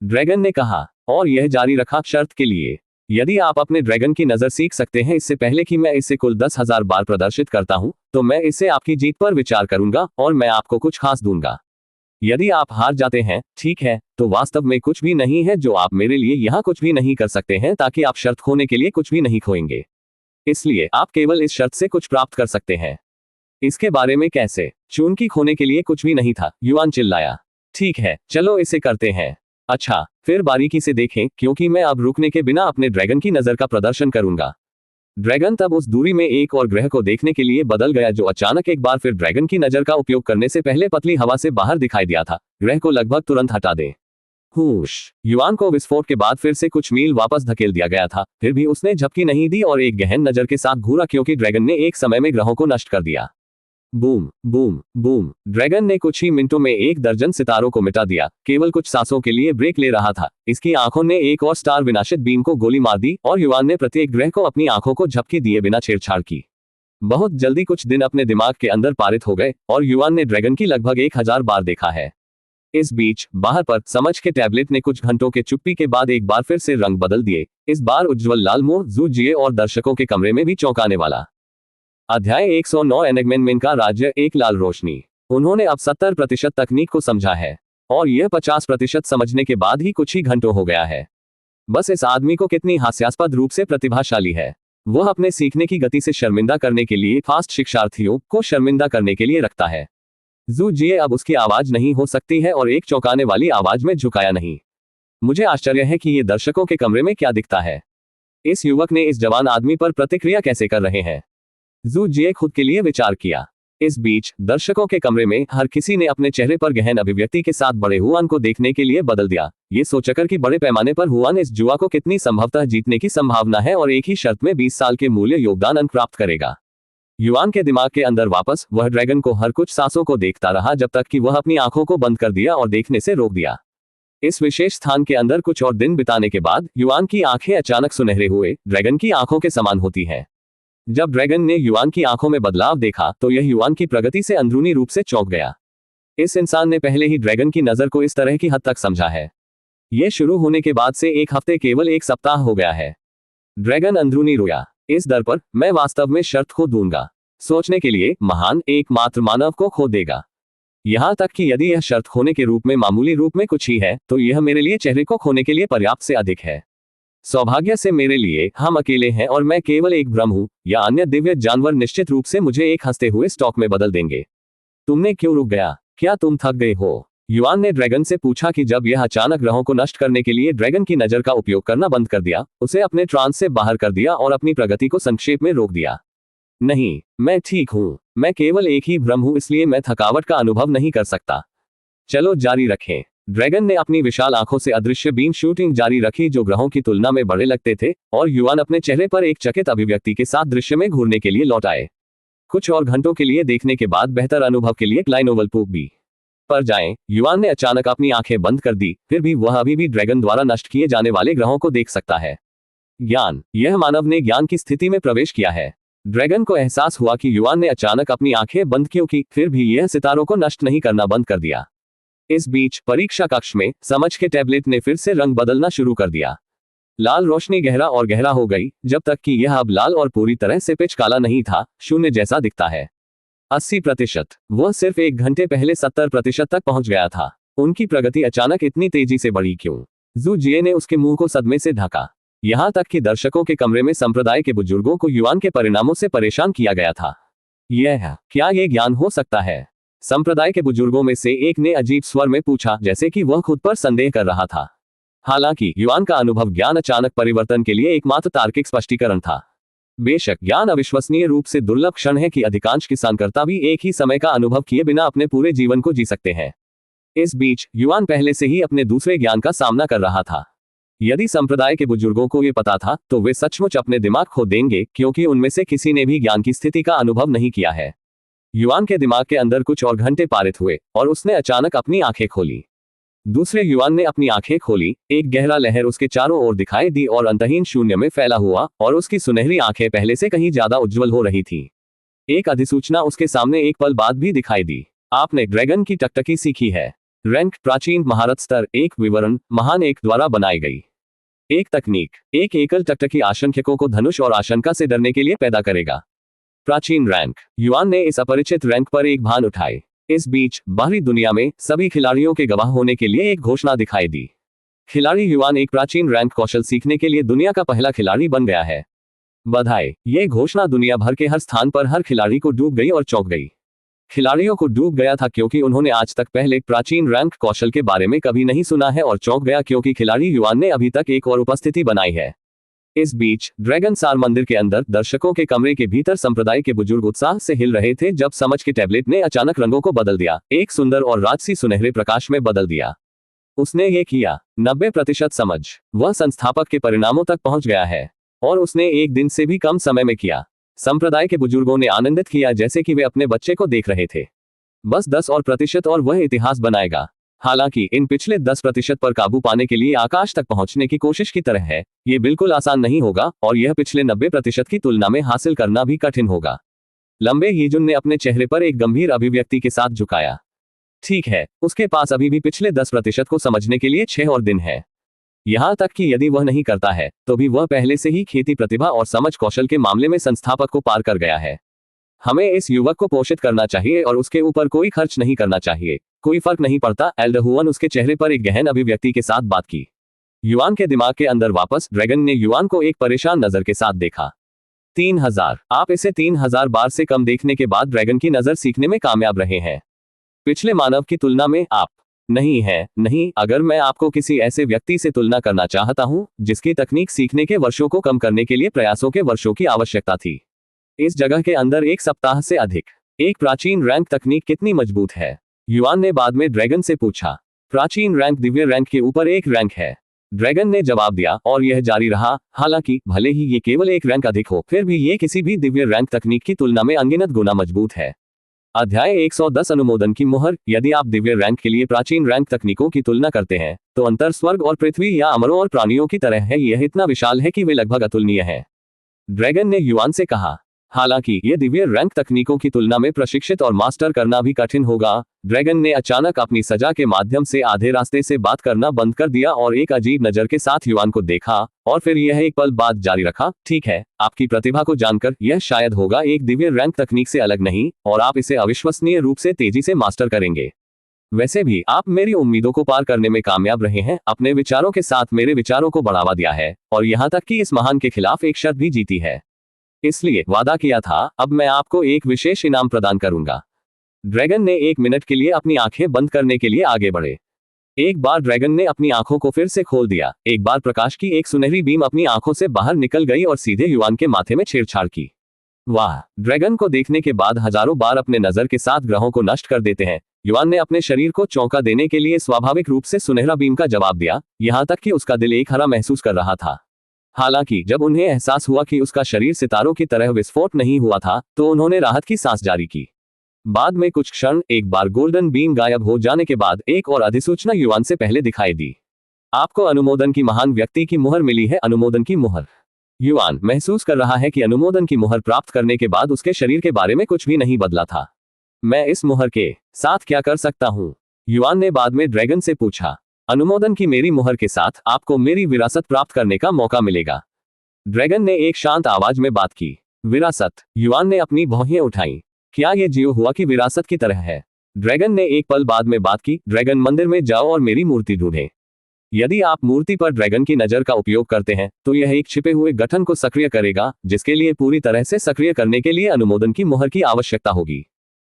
ड्रैगन ने कहा, और यह जारी रखा, शर्त के लिए यदि आप अपने ड्रैगन की नजर सीख सकते हैं इससे पहले कि मैं इसे कुल 10,000 बार प्रदर्शित करता हूं, तो मैं इसे आपकी जीत पर विचार करूंगा और मैं आपको कुछ खास दूंगा। यदि आप हार जाते हैं, ठीक है, तो वास्तव में कुछ भी नहीं है जो आप मेरे लिए यहाँ कुछ भी नहीं कर सकते हैं, ताकि आप शर्त खोने के लिए कुछ भी नहीं खोएंगे। इसलिए आप केवल इस शर्त से कुछ प्राप्त कर सकते हैं। इसके बारे में कैसे? चूंकि खोने के लिए कुछ भी नहीं था, युआन चिल्लाया। ठीक है, चलो इसे करते हैं। अच्छा, फिर बारीकी से देखें, क्योंकि मैं अब रुकने के बिना अपने ड्रैगन की नजर का प्रदर्शन करूंगा। ड्रैगन तब उस दूरी में एक और ग्रह को देखने के लिए बदल गया जो अचानक एक बार फिर ड्रैगन की नजर का उपयोग करने से पहले पतली हवा से बाहर दिखाई दिया था। ग्रह को लगभग तुरंत हटा दे। हुश! युआन को विस्फोट के बाद फिर से कुछ मील वापस धकेल दिया गया था, फिर भी उसने झपकी नहीं दी और एक गहन नजर के साथ घूरा, क्योंकि ड्रैगन ने एक समय में ग्रहों को नष्ट कर दिया। Boom boom boom! ड्रैगन ने कुछ ही मिनटों में 1 दर्जन सितारों को मिटा दिया। केवल कुछ सांसों के लिए ब्रेक ले रहा था। इसकी आंखों ने एक और स्टार विनाशित बीम को गोली मार दी और युआन ने प्रत्येक ग्रह को अपनी आंखों को झपकी दिए बिना छेड़छाड़ की। बहुत जल्दी कुछ दिन अपने दिमाग के अंदर पारित हो गए और युआन ने ड्रैगन की लगभग 1000 बार देखा है। इस बीच बाहर पर समझ के टैबलेट ने कुछ घंटों के चुप्पी के बाद एक बार फिर से रंग बदल दिए। इस बार उज्जवल लाल मोड़ जू जिए और दर्शकों के कमरे में भी चौंकाने वाला। अध्याय 109 एनेग्मेंट का राज्य, एक लाल रोशनी। उन्होंने अब 70% तकनीक को समझा है और यह 50% समझने के बाद ही कुछ ही घंटों हो गया है। बस इस आदमी को कितनी हास्यास्पद रूप से प्रतिभाशाली है। वह अपने सीखने की गति से शर्मिंदा करने के लिए फास्ट शिक्षार्थियों को शर्मिंदा करने के लिए रखता है। जू जिए अब उसकी आवाज नहीं हो सकती है और एक चौंकाने वाली आवाज में झुकाया नहीं। मुझे आश्चर्य है कि ये दर्शकों के कमरे में क्या दिखता है। इस युवक ने इस जवान आदमी पर प्रतिक्रिया कैसे कर रहे हैं। जू जिए खुद के लिए विचार किया। इस बीच दर्शकों के कमरे में हर किसी ने अपने चेहरे पर गहन अभिव्यक्ति के साथ बड़े हुआन को देखने के लिए बदल दिया, ये सोचकर कि बड़े पैमाने पर हुआन इस जुआ को कितनी संभवतः जीतने की संभावना है और एक ही शर्त में 20 साल के मूल्य योगदान अंक प्राप्त करेगा। युआन के दिमाग के अंदर वापस वह ड्रैगन को हर कुछ सांसों को देखता रहा जब तक कि वह अपनी आंखों को बंद कर दिया और देखने से रोक दिया। इस विशेष स्थान के अंदर कुछ और दिन बिताने के बाद युआन की आंखें अचानक सुनहरे हुए ड्रैगन की आंखों के समान होती हैं। जब ड्रैगन ने युआन की आंखों में बदलाव देखा तो यह युआन की प्रगति से अंदरूनी रूप से चौंक गया। इस इंसान ने पहले ही ड्रैगन की नजर को इस तरह की हद तक समझा है। यह शुरू होने के बाद से 1 हफ्ते केवल 1 सप्ताह हो गया है। ड्रैगन अंदरूनी रोया। इस दर पर मैं वास्तव में शर्त खो दूंगा। सोचने के लिए महान एकमात्र मानव को खो देगा। यहां तक कि यदि यह शर्त खोने के रूप में मामूली रूप में कुछ ही है तो यह मेरे लिए चेहरे को खोने के लिए पर्याप्त से अधिक है। सौभाग्य से मेरे लिए हम अकेले हैं और मैं केवल एक भ्रम हूं, या अन्य दिव्य जानवर निश्चित रूप से मुझे एक हंसते हुए स्टॉक में बदल देंगे। तुमने क्यों रुक गया? क्या तुम थक गए हो? युआन ने ड्रैगन से पूछा कि जब यह अचानक ग्रहों को नष्ट करने के लिए ड्रैगन की नजर का उपयोग करना बंद कर दिया, उसे अपने ट्रांस से बाहर कर दिया और अपनी प्रगति को संक्षेप में रोक दिया। नहीं, मैं ठीक हूं। मैं केवल एक ही भ्रम हूं, इसलिए मैं थकावट का अनुभव नहीं कर सकता। चलो जारी रखें। ड्रैगन ने अपनी विशाल आंखों से अदृश्य बीम शूटिंग जारी रखी जो ग्रहों की तुलना में बड़े लगते थे, और युआन अपने चेहरे पर एक चकित अभिव्यक्ति के साथ दृश्य में घूरने के लिए लौट आए। कुछ और घंटों के लिए देखने के बाद बेहतर अनुभव के लिए क्लाइनोवल पूक भी पर जाएं। युआन ने अचानक अपनी आंखें बंद कर दी, फिर भी वह अभी भी ड्रैगन द्वारा नष्ट किए जाने वाले ग्रहों को देख सकता है। ज्ञान। यह मानव ने ज्ञान की स्थिति में प्रवेश किया है। ड्रैगन को एहसास हुआ कि युआन ने अचानक अपनी आंखें बंद क्यों की, फिर भी यह सितारों को नष्ट नहीं करना बंद कर दिया। इस बीच परीक्षा कक्ष में समझ के टैबलेट ने फिर से रंग बदलना शुरू कर दिया। लाल रोशनी गहरा और गहरा हो गई, जब तक कि यह अब लाल और पूरी तरह से पिच काला नहीं था, शून्य जैसा दिखता है। 80%। वह सिर्फ 1 घंटे पहले 70% तक पहुंच गया था। उनकी प्रगति अचानक इतनी तेजी से बढ़ी क्यों? जू जिए ने उसके मुंह को सदमे से ढका। यहां तक कि दर्शकों के कमरे में संप्रदाय के बुजुर्गों को युआन के परिणामों से परेशान किया गया था। क्या यह ज्ञान हो सकता है? संप्रदाय के बुजुर्गों में से एक ने अजीब स्वर में पूछा, जैसे कि वह खुद पर संदेह कर रहा था। हालांकि युआन का अनुभव ज्ञान अचानक परिवर्तन के लिए एकमात्र तार्किक स्पष्टीकरण था। बेशक ज्ञान अविश्वसनीय रूप से दुर्लभ क्षण है कि अधिकांश किसानकर्ता भी एक ही समय का अनुभव किए बिना अपने पूरे जीवन को जी सकते हैं। इस बीच युआन पहले से ही अपने दूसरे ज्ञान का सामना कर रहा था। यदि संप्रदाय के बुजुर्गों को यह पता था तो वे सचमुच अपने दिमाग खो देंगे, क्योंकि उनमें से किसी ने भी ज्ञान की स्थिति का अनुभव नहीं किया है। युआन के दिमाग के अंदर कुछ और घंटे पारित हुए और उसने अचानक अपनी आंखें खोली। दूसरे युआन ने अपनी आंखें खोली, एक गहरा लहर उसके चारों ओर दिखाई दी और अंतहीन शून्य में फैला हुआ, और उसकी सुनहरी आंखें पहले से कहीं ज्यादा उज्जवल हो रही थी। एक अधिसूचना उसके सामने एक पल बाद भी दिखाई दी। आपने ड्रैगन की टकटकी सीखी है। रैंक प्राचीन महारत स्तर 1 विवरण महान 1 द्वारा बनाई गई एक तकनीक। एक एकल टकटकी आशंककों को धनुष और आशंका से डरने के लिए पैदा करेगा। प्राचीन रैंक। युआन ने इस अपरिचित रैंक पर एक भान उठाए। इस बीच बाहरी दुनिया में सभी खिलाड़ियों के गवाह होने के लिए एक घोषणा दिखाई दी। खिलाड़ी युआन एक प्राचीन रैंक कौशल सीखने के लिए दुनिया का पहला खिलाड़ी बन गया है। बधाई। ये घोषणा दुनिया भर के हर स्थान पर हर खिलाड़ी को डूब गई और चौंक गई। खिलाड़ियों को डूब गया था क्योंकि उन्होंने आज तक पहले प्राचीन रैंक कौशल के बारे में कभी नहीं सुना है, और चौंक गया क्योंकि खिलाड़ी युआन ने अभी तक एक और उपस्थिति बनाई है। इस बीच ड्रैगन सार मंदिर के अंदर दर्शकों के कमरे के भीतर संप्रदाय के बुजुर्ग उत्साह से हिल रहे थे जब समझ के टैबलेट ने अचानक रंगों को बदल दिया, एक सुंदर और राजसी सुनहरे प्रकाश में बदल दिया। उसने ये किया। 90% समझ। वह संस्थापक के परिणामों तक पहुंच गया है, और उसने एक दिन से भी कम समय में किया। संप्रदाय के बुजुर्गों ने आनंदित किया जैसे कि वे अपने बच्चे को देख रहे थे। बस 10% और वह इतिहास बनाएगा। हालांकि इन पिछले 10% पर काबू पाने के लिए आकाश तक पहुंचने की कोशिश की तरह है। ये बिल्कुल आसान नहीं होगा, और यह पिछले 90% की तुलना में हासिल करना भी कठिन होगा। लंबे यीजुन ने अपने चेहरे पर एक गंभीर अभिव्यक्ति के साथ झुकाया। ठीक है, उसके पास अभी भी पिछले 10% को समझने के लिए 6 और दिन है। यहां तक कि यदि वह नहीं करता है तो भी वह पहले से ही खेती प्रतिभा और समझ कौशल के मामले में संस्थापक को पार कर गया है। हमें इस युवक को पोषित करना चाहिए और उसके ऊपर कोई खर्च नहीं करना चाहिए। कोई फर्क नहीं पड़ता। एल्डर हुआन उसके चेहरे पर एक गहन अभिव्यक्ति के साथ बात की। युआन के दिमाग के अंदर वापस ड्रैगन ने युआन को एक परेशान नजर के साथ देखा। 3000। आप इसे 3000 बार से कम देखने के बाद ड्रैगन की नजर सीखने में कामयाब रहे हैं। पिछले मानव की तुलना में आप नहीं है। नहीं, अगर मैं आपको किसी ऐसे व्यक्ति से तुलना करना चाहता हूं जिसकी तकनीक सीखने के वर्षों को कम करने के लिए प्रयासों के वर्षों की आवश्यकता थी। इस जगह के अंदर एक सप्ताह से अधिक। एक प्राचीन रैंक तकनीक कितनी मजबूत है? युआन ने बाद में ड्रैगन से पूछा। प्राचीन रैंक दिव्य रैंक के ऊपर एक रैंक है, ड्रैगन ने जवाब दिया, और यह जारी रहा। हालांकि भले ही ये केवल एक रैंक अधिक हो, फिर भी ये किसी भी दिव्य रैंक तकनीक की तुलना में अनगिनत गुना मजबूत है। अध्याय 110 अनुमोदन की मुहर। यदि आप दिव्य रैंक के लिए प्राचीन रैंक तकनीकों की तुलना करते हैं तो अंतर स्वर्ग और पृथ्वी या अमरों और प्राणियों की तरह है। यह इतना विशाल है कि वे लगभग अतुलनीय है, ड्रैगन ने युआन से कहा। हालांकि ये दिव्य रैंक तकनीकों की तुलना में प्रशिक्षित और मास्टर करना भी कठिन होगा। ड्रैगन ने अचानक अपनी सजा के माध्यम से आधे रास्ते से बात करना बंद कर दिया और एक अजीब नजर के साथ युआन को देखा, और फिर यह एक पल बाद जारी रखा। ठीक है, आपकी प्रतिभा को जानकर यह शायद होगा एक दिव्य रैंक तकनीक से अलग नहीं, और आप इसे अविश्वसनीय रूप से तेजी से मास्टर करेंगे। वैसे भी आप मेरी उम्मीदों को पार करने में कामयाब रहे हैं। अपने विचारों के साथ मेरे विचारों को बढ़ावा दिया है, और यहां तक कि इस महान के खिलाफ एक शर्त भी जीती है। इसलिए वादा किया था। अब मैं आपको एक विशेष इनाम प्रदान करूंगा। ड्रैगन ने 1 मिनट के लिए अपनी आंखें बंद करने के लिए आगे बढ़े। एक बार ड्रैगन ने अपनी आंखों को फिर से खोल दिया। एक बार प्रकाश की एक सुनहरी बीम अपनी आंखों से बाहर निकल गई और सीधे युआन के माथे में छेड़छाड़ की। वाह! ड्रैगन को देखने के बाद हजारों बार अपने नजर के साथ ग्रहों को नष्ट कर देते हैं। युआन ने अपने शरीर को चौंका देने के लिए स्वाभाविक रूप से सुनहरा बीम का जवाब दिया, यहां तक कि उसका दिल एक हरा महसूस कर रहा था। हालांकि जब उन्हें एहसास हुआ कि उसका शरीर सितारों की तरह विस्फोट नहीं हुआ था, तो उन्होंने राहत की सांस जारी की। बाद में कुछ क्षण, एक बार गोल्डन बीम गायब हो जाने के बाद एक और अधिसूचना युआन से पहले दिखाई दी। आपको अनुमोदन की महान व्यक्ति की मुहर मिली है। अनुमोदन की मुहर। युआन महसूस कर रहा है कि अनुमोदन की मुहर प्राप्त करने के बाद उसके शरीर के बारे में कुछ भी नहीं बदला था। मैं इस मुहर के साथ क्या कर सकता हूँ? युआन ने बाद में ड्रैगन से पूछा। अनुमोदन की मेरी मुहर के साथ आपको मेरी विरासत प्राप्त करने का मौका मिलेगा। ड्रैगन ने एक शांत आवाज में बात की। विरासत? युआन ने अपनी भौहें उठाई। क्या ये जियो हुआ की विरासत की तरह है? ड्रैगन ने एक पल बाद में बात की। ड्रैगन मंदिर में जाओ और मेरी मूर्ति ढूंढें। यदि आप मूर्ति पर ड्रैगन की नजर का उपयोग करते हैं तो यह एक छिपे हुए गठन को सक्रिय करेगा, जिसके लिए पूरी तरह से सक्रिय करने के लिए अनुमोदन की मुहर की आवश्यकता होगी।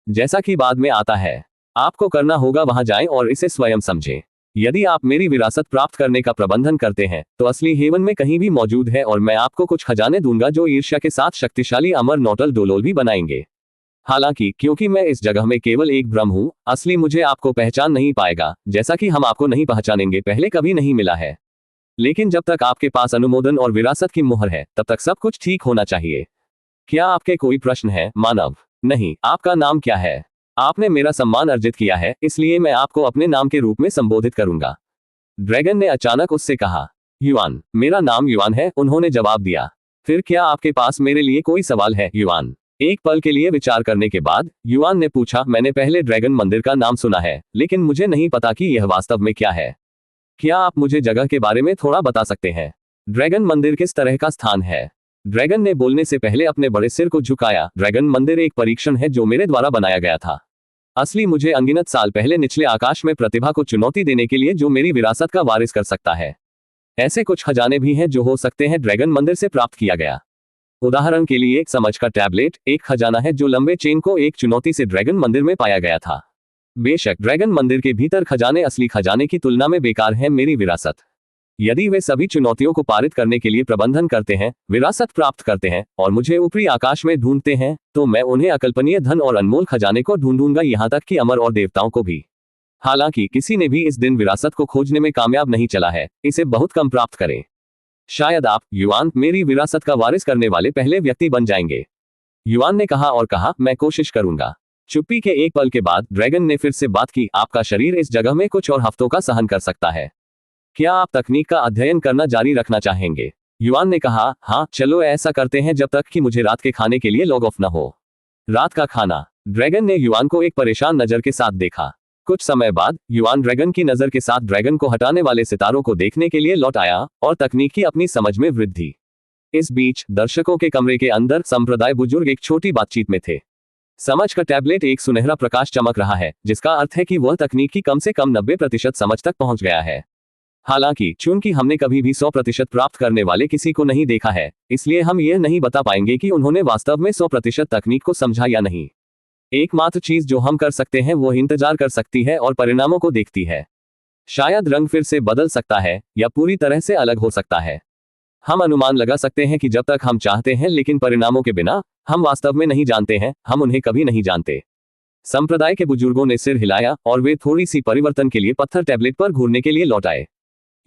जैसा कि बाद में आता है, आपको करना होगा वहां जाएं और इसे स्वयं समझें। यदि आप मेरी विरासत प्राप्त करने का प्रबंधन करते हैं तो असली हेवन में कहीं भी मौजूद है, और मैं आपको कुछ खजाने दूंगा जो ईर्ष्या के साथ शक्तिशाली अमर नोटल डोलोल भी बनाएंगे। हालांकि क्योंकि मैं इस जगह में केवल एक भ्रम हूं, असली मुझे आपको पहचान नहीं पाएगा, जैसा कि हम आपको नहीं पहचानेंगे, पहले कभी नहीं मिला है। लेकिन जब तक आपके पास अनुमोदन और विरासत की मुहर है, तब तक सब कुछ ठीक होना चाहिए। क्या आपके कोई प्रश्न है, मानव? नहीं। आपका नाम क्या है? आपने मेरा सम्मान अर्जित किया है, इसलिए मैं आपको अपने नाम के रूप में संबोधित करूंगा। ड्रैगन ने अचानक उससे कहा। युआन। मेरा नाम युआन है, उन्होंने जवाब दिया। फिर क्या आपके पास मेरे लिए कोई सवाल है, युआन? एक पल के लिए विचार करने के बाद युआन ने पूछा। मैंने पहले ड्रैगन मंदिर का नाम सुना है, लेकिन मुझे नहीं पता कि यह वास्तव में क्या है। क्या आप मुझे जगह के बारे में थोड़ा बता सकते हैं? ड्रैगन मंदिर किस तरह का स्थान है? ड्रैगन ने बोलने से पहले अपने बड़े सिर को झुकाया। ड्रैगन मंदिर एक परीक्षण है जो मेरे द्वारा बनाया गया था। असली मुझे अनगिनत साल पहले निचले आकाश में प्रतिभा को चुनौती देने के लिए जो मेरी विरासत का वारिस कर सकता है। ऐसे कुछ खजाने भी हैं जो हो सकते हैं ड्रैगन मंदिर से प्राप्त किया गया। उदाहरण के लिए समझ का टैबलेट एक खजाना है जो लंबे चेन को एक चुनौती से ड्रैगन मंदिर में पाया गया था। बेशक ड्रैगन मंदिर के भीतर खजाने असली खजाने की तुलना में बेकार है मेरी विरासत। यदि वे सभी चुनौतियों को पारित करने के लिए प्रबंधन करते हैं, विरासत प्राप्त करते हैं और मुझे ऊपरी आकाश में ढूंढते हैं, तो मैं उन्हें अकल्पनीय धन और अनमोल खजाने को ढूंढूंगा, यहां तक कि अमर और देवताओं को भी। हालांकि किसी ने भी इस दिन विरासत को खोजने में कामयाब नहीं चला है, इसे बहुत कम प्राप्त करें। शायद आप, युआन, मेरी विरासत का वारिस करने वाले पहले व्यक्ति बन जाएंगे। युआन ने कहा और कहा, मैं कोशिश करूंगा। चुप्पी के एक पल के बाद ड्रैगन ने फिर से बात की, आपका शरीर इस जगह में कुछ और हफ्तों का सहन कर सकता है। क्या आप तकनीक का अध्ययन करना जारी रखना चाहेंगे? युआन ने कहा, हाँ, चलो ऐसा करते हैं जब तक कि मुझे रात के खाने के लिए लॉग ऑफ न हो। रात का खाना। ड्रैगन ने युआन को एक परेशान नजर के साथ देखा। कुछ समय बाद युआन ड्रैगन की नजर के साथ ड्रैगन को हटाने वाले सितारों को देखने के लिए लौट आया और तकनीक की अपनी समझ में वृद्धि। इस बीच दर्शकों के कमरे के अंदर संप्रदाय बुजुर्ग एक छोटी बातचीत में थे। समझ का टैबलेट एक सुनहरा प्रकाश चमक रहा है, जिसका अर्थ है कि वह तकनीक की कम से कम 90% समझ तक पहुंच गया है। हालांकि चूंकि हमने कभी भी 100% प्राप्त करने वाले किसी को नहीं देखा है, इसलिए हम यह नहीं बता पाएंगे कि उन्होंने वास्तव में 100% तकनीक को समझा या नहीं। एकमात्र चीज जो हम कर सकते हैं वो इंतजार कर सकती है और परिणामों को देखती है। शायद रंग फिर से बदल सकता है या पूरी तरह से अलग हो सकता है। हम अनुमान लगा सकते हैं कि जब तक हम चाहते हैं, लेकिन परिणामों के बिना हम वास्तव में नहीं जानते हैं, हम उन्हें कभी नहीं जानते। संप्रदाय के बुजुर्गों ने सिर हिलाया और वे थोड़ी सी परिवर्तन के लिए पत्थर टैबलेट पर घूरने के लिए लौट आए।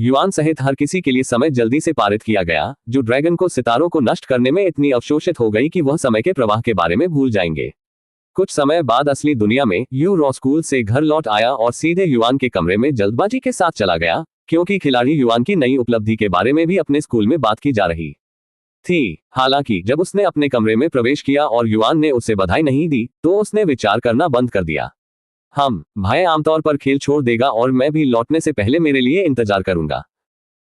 युआन सहित हर किसी के लिए समय जल्दी से पारित किया गया, जो ड्रैगन को सितारों को नष्ट करने में इतनी अवशोषित हो गई कि वह समय के प्रवाह के बारे में भूल जाएंगे। कुछ समय बाद असली दुनिया में यू रॉ स्कूल से घर लौट आया और सीधे युआन के कमरे में जल्दबाजी के साथ चला गया, क्योंकि खिलाड़ी युआन की नई उपलब्धि के बारे में भी अपने स्कूल में बात की जा रही थी। हालांकि जब उसने अपने कमरे में प्रवेश किया और युआन ने उसे बधाई नहीं दी, तो उसने विचार करना बंद कर दिया। भाई आमतौर पर खेल छोड़ देगा और मैं भी लौटने से पहले मेरे लिए इंतजार करूंगा।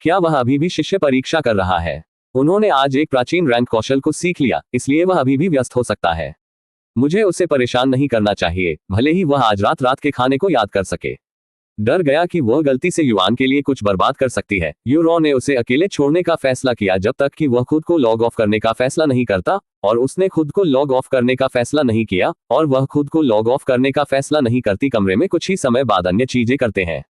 क्या वह अभी भी शिष्य परीक्षा कर रहा है? उन्होंने आज एक प्राचीन रैंक कौशल को सीख लिया, इसलिए वह अभी भी व्यस्त हो सकता है। मुझे उसे परेशान नहीं करना चाहिए, भले ही वह आज रात के खाने को याद कर सके। डर गया कि वह गलती से युआन के लिए कुछ बर्बाद कर सकती है, यू रॉ ने उसे अकेले छोड़ने का फैसला किया जब तक कि वह खुद को लॉग ऑफ करने का फैसला नहीं करता, और उसने खुद को लॉग ऑफ करने का फैसला नहीं किया और वह खुद को लॉग ऑफ करने का फैसला नहीं करती। कमरे में कुछ ही समय बाद अन्य चीजें करते हैं।